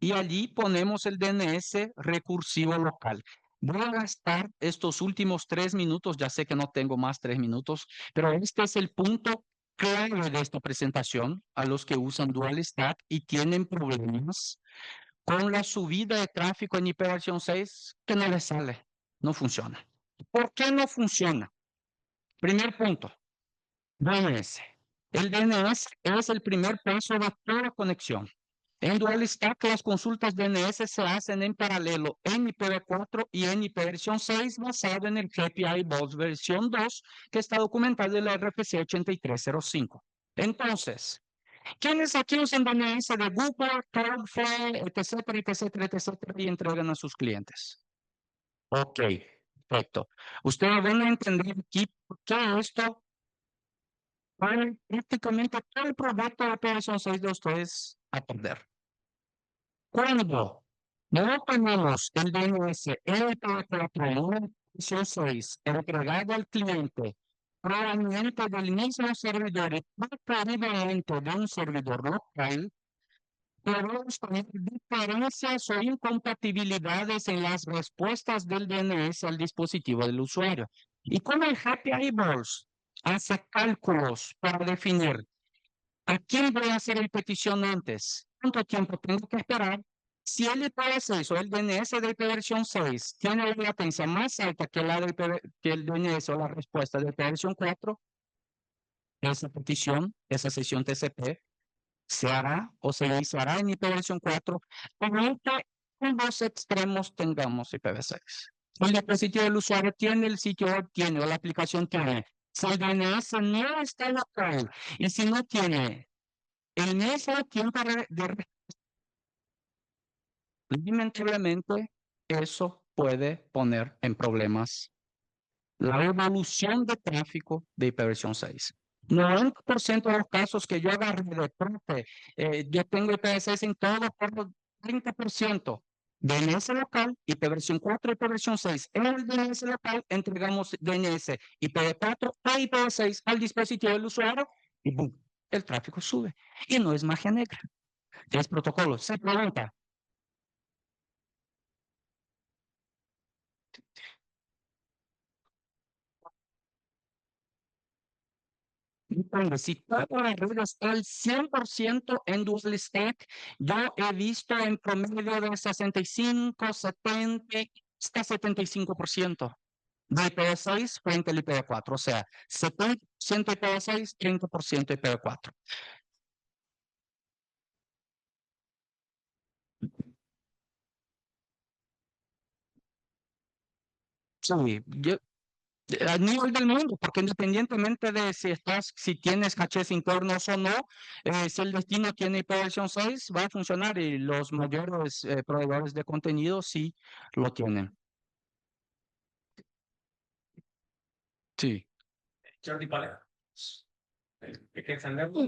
y allí ponemos el DNS recursivo local. Voy a gastar estos últimos 3 minutos, ya sé que no tengo más 3 minutos, pero este es el punto clave de esta presentación a los que usan Dual Stack y tienen problemas con la subida de tráfico en IPv6 que no les sale, no funciona. ¿Por qué no funciona? Primer punto, DNS. El DNS es el primer paso de toda conexión. En Dual Stack, las consultas DNS se hacen en paralelo en IPv4 y en IPv6 basado en el API Boss versión 2 que está documentado en la RFC 8305. Entonces, ¿quiénes aquí usan DNS de Google, Cloudflare, etcétera, etcétera, etcétera y entregan a sus clientes? Ok, perfecto. Ustedes van a entender aquí por qué esto va prácticamente todo el producto de IPv6 de ustedes a perder. Cuando no tenemos el DNS LP4 6 entregado al cliente proveniente del mismo servidor y preferiblemente de un servidor local, podemos tener diferencias o incompatibilidades en las respuestas del DNS al dispositivo del usuario. Y como el API Boss hace cálculos para definir ¿a quién voy a hacer la petición antes? ¿Cuánto tiempo tengo que esperar? Si el IPv6 o el DNS de versión 6 tiene la latencia más alta que, que el DNS o la respuesta de versión 4, esa petición, esa sesión TCP, se hará o se iniciará en ipv 4, aunque en los extremos tengamos IPv6. El dispositivo del usuario tiene, el sitio web tiene o la aplicación tiene. Si el DNS no está local y si no tiene el mismo tiempo de lamentablemente eso puede poner en problemas la evolución de tráfico de IPv6. 90% de los casos que yo agarré de profe, yo tengo IPv6 en todo por 30%. DNS local, IPv4, IPv6. En el DNS local entregamos DNS IPv4 a IPv6 al dispositivo del usuario y ¡boom! El tráfico sube. Y no es magia negra. Es protocolo. Se pregunta. Depende, si toda la red está al 100% en dual stack, yo he visto en promedio de 65, 70, hasta 75% de IPv6 frente al IPv4. O sea, 70% IPv6, 30% IPv4. Sí, a nivel del mundo, porque independientemente de si tienes cachés internos o no, si el destino tiene IPv6, va a funcionar y los mayores proveedores de contenido sí lo tienen. Sí. Jordi Palet. Hay que encenderlo.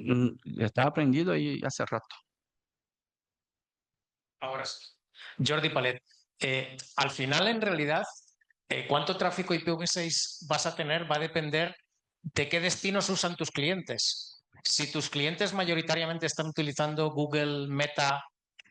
Está aprendido ahí hace rato. Ahora sí. Jordi Palet, al final, en realidad, cuánto tráfico IPv6 vas a tener va a depender de qué destinos usan tus clientes. Si tus clientes mayoritariamente están utilizando Google, Meta,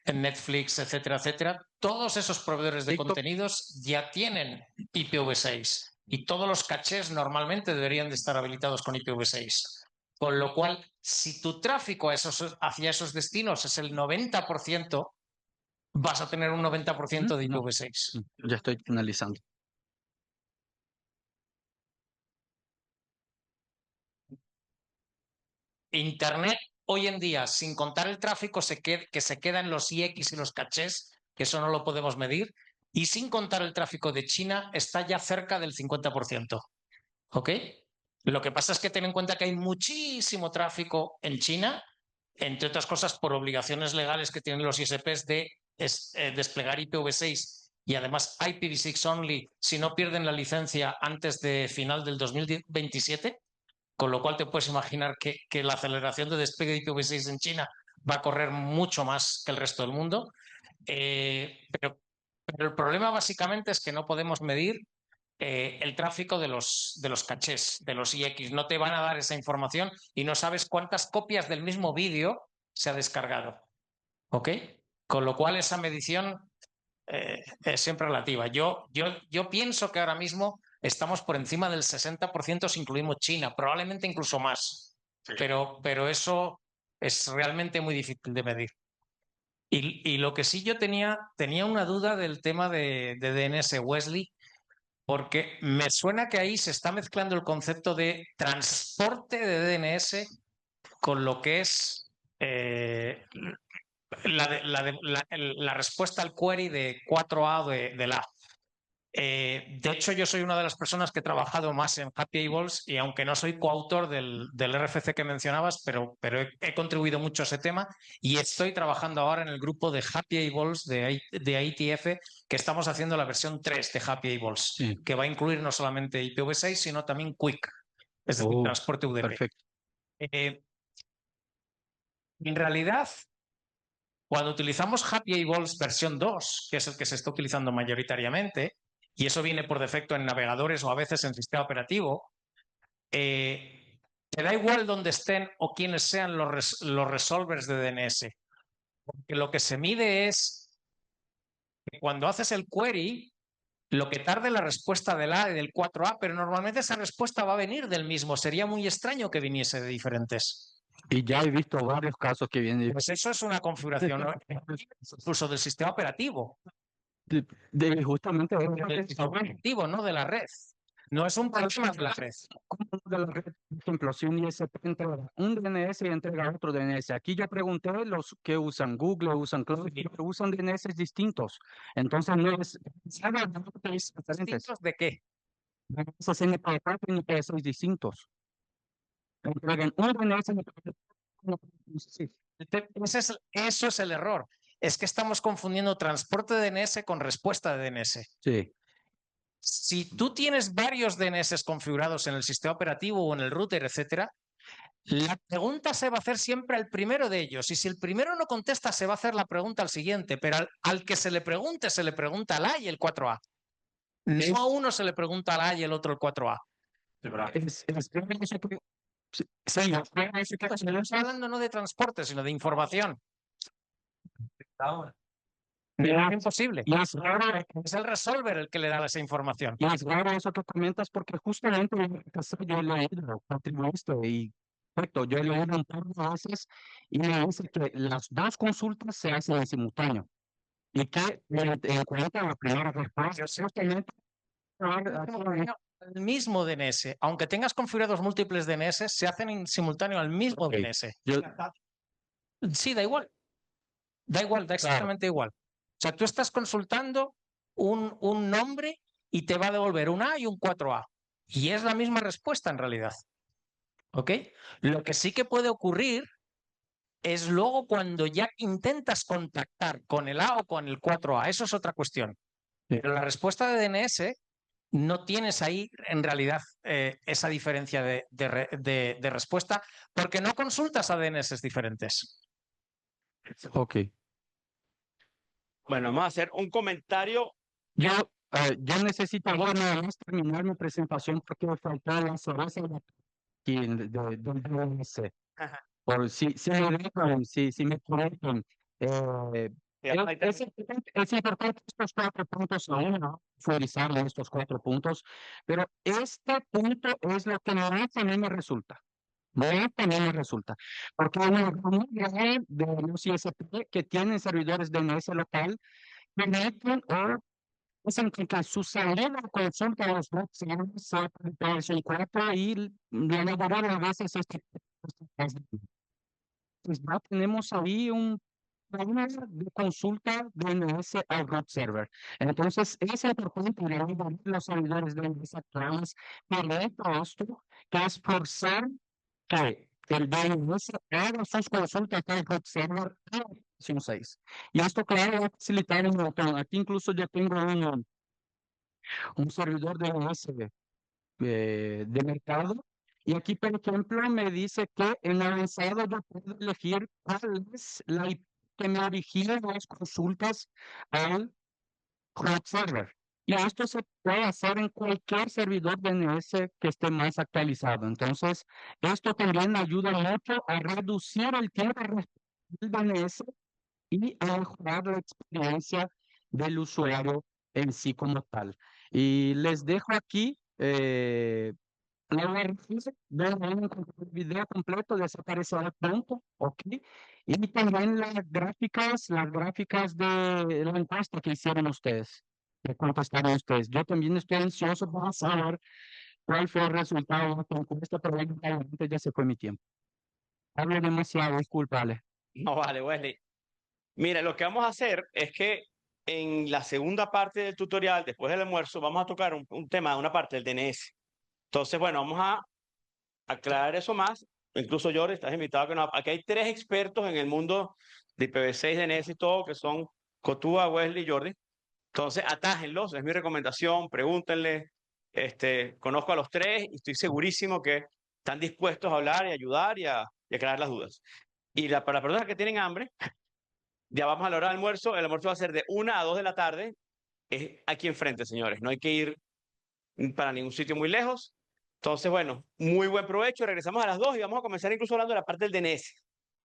Netflix, etcétera, etcétera, todos esos proveedores de contenidos ya tienen IPv6 y todos los cachés normalmente deberían de estar habilitados con IPv6. Con lo cual, si tu tráfico hacia esos destinos es el 90%, vas a tener un 90% de IPv6. Ya estoy finalizando. Internet hoy en día, sin contar el tráfico que se queda en los IX y los cachés, que eso no lo podemos medir, y sin contar el tráfico de China, está ya cerca del 50%. ¿Ok? Lo que pasa es que ten en cuenta que hay muchísimo tráfico en China, entre otras cosas por obligaciones legales que tienen los ISPs de desplegar IPv6 y además IPv6 only si no pierden la licencia antes de final del 2027. Con lo cual te puedes imaginar que la aceleración de despegue de IPv6 en China va a correr mucho más que el resto del mundo. Pero el problema básicamente es que no podemos medir el tráfico de los cachés, de los IX. No te van a dar esa información y no sabes cuántas copias del mismo vídeo se ha descargado. ¿Ok? Con lo cual esa medición es siempre relativa. Yo pienso que ahora mismo estamos por encima del 60% si incluimos China, probablemente incluso más. Sí. Pero eso es realmente muy difícil de medir. Y lo que sí yo tenía una duda del tema de DNS Wesley, porque me suena que ahí se está mezclando el concepto de transporte de DNS con lo que es la respuesta al query de 4A de la. De hecho, yo soy una de las personas que he trabajado más en Happy Eyeballs y aunque no soy coautor del RFC que mencionabas, pero he contribuido mucho a ese tema y estoy trabajando ahora en el grupo de Happy Eyeballs de IETF, que estamos haciendo la versión 3 de Happy Eyeballs, sí, que va a incluir no solamente IPv6, sino también Quick, es decir, transporte UDP. Perfecto. En realidad, cuando utilizamos Happy Eyeballs versión 2, que es el que se está utilizando mayoritariamente, y eso viene por defecto en navegadores o a veces en sistema operativo, te da igual dónde estén o quiénes sean los resolvers de DNS. Porque lo que se mide es que cuando haces el query, lo que tarde la respuesta del A y del 4A, pero normalmente esa respuesta va a venir del mismo. Sería muy extraño que viniese de diferentes. Y ya he visto varios casos que vienen. Pues eso es una configuración, ¿no? Incluso del sistema operativo. Justamente Del sistema operativo, no de la red. No es un problema de la red. De la red, por ejemplo, si un ISP entrega un DNS y entrega otro DNS. Aquí yo pregunté los que usan Google, usan Cloud, pero usan DNS distintos. Entonces no es... ¿Distintos de qué? Esos NP4 y NP6 distintos. Entregan un DNS sí. Eso es el error. Es que estamos confundiendo transporte de DNS con respuesta de DNS. Sí. Si tú tienes varios DNS configurados en el sistema operativo o en el router, etcétera, la pregunta se va a hacer siempre al primero de ellos. Y si el primero no contesta, se va a hacer la pregunta al siguiente. Pero al que se le pregunta al A y el 4A. No a uno se le pregunta al A y el otro el 4A. Estamos hablando no de transporte, sino de información. Es imposible. Es el resolver el que le da esa información. Y es raro eso que comentas porque justamente yo he leído, contribuiste y perfecto, yo he leído un par de veces y me dice que las dos consultas se hacen en simultáneo y que en cuanto a la primera respuesta, justamente El mismo DNS, aunque tengas configurados múltiples DNS, se hacen en simultáneo al mismo Ok. DNS. yo, Sí, da igual. Da exactamente igual. O sea, tú estás consultando un nombre y te va a devolver un A y un 4A. Y es la misma respuesta en realidad. ¿Ok? Lo que sí que puede ocurrir es luego cuando ya intentas contactar con el A o con el 4A. Eso es otra cuestión. Pero la respuesta de DNS no tienes ahí en realidad esa diferencia de respuesta porque no consultas a DNS diferentes. ok. Bueno, vamos a hacer un comentario. Yo necesito ahora nada más terminar mi presentación porque me faltó la cerveza del DNS. Por si me corrigen. Es importante estos 4 puntos aún, priorizar estos 4 puntos, pero este punto es lo que a mí me resulta. También me resulta. Porque hay una muy grande de los ISP que tienen servidores DNS local, que meten o dicen que su salida consulta a los bots son 4 y la mayoría de las veces pues ya tenemos ahí una de consulta DNS al root server. Entonces, es importante los servidores DNS actuales para esto, que es forzar que el DNS haga sus consultas al root server a la versión 6. Y esto, claro, va a facilitar un montón. Aquí incluso yo tengo un servidor DNS de mercado. Y aquí, por ejemplo, me dice que en avanzado yo puedo elegir cuál es la IP que me origina las consultas al root server. Y esto se puede hacer en cualquier servidor DNS que esté más actualizado. Entonces, esto también ayuda mucho a reducir el tiempo del DNS y a mejorar la experiencia del usuario en sí como tal. Y les dejo aquí el video completo desaparecerá pronto, ¿ok? Y también las gráficas de la encuesta que hicieron ustedes, que contestaron ustedes. Yo también estoy ansioso para saber cuál fue el resultado de la encuesta, pero lamentablemente ya se fue mi tiempo. Hablo demasiado, discúlpale. No vale, Wesley. Mira, lo que vamos a hacer es que en la segunda parte del tutorial, después del almuerzo, vamos a tocar un tema, una parte del DNS. Entonces, bueno, vamos a aclarar eso más. Incluso Jordi, estás invitado a que nos... Aquí hay 3 expertos en el mundo de IPv6, DNS y todo, que son Cotúa, Wesley y Jordi. Entonces, atájenlos, es mi recomendación, pregúntenle. Conozco a los 3 y estoy segurísimo que están dispuestos a hablar y ayudar y aclarar las dudas. Y para las personas que tienen hambre, ya vamos a la hora del almuerzo. El almuerzo va a ser de 1 a 2 de la tarde. Es aquí enfrente, señores. No hay que ir para ningún sitio muy lejos. Entonces, bueno, muy buen provecho. Regresamos a las 2 y vamos a comenzar incluso hablando de la parte del DNS.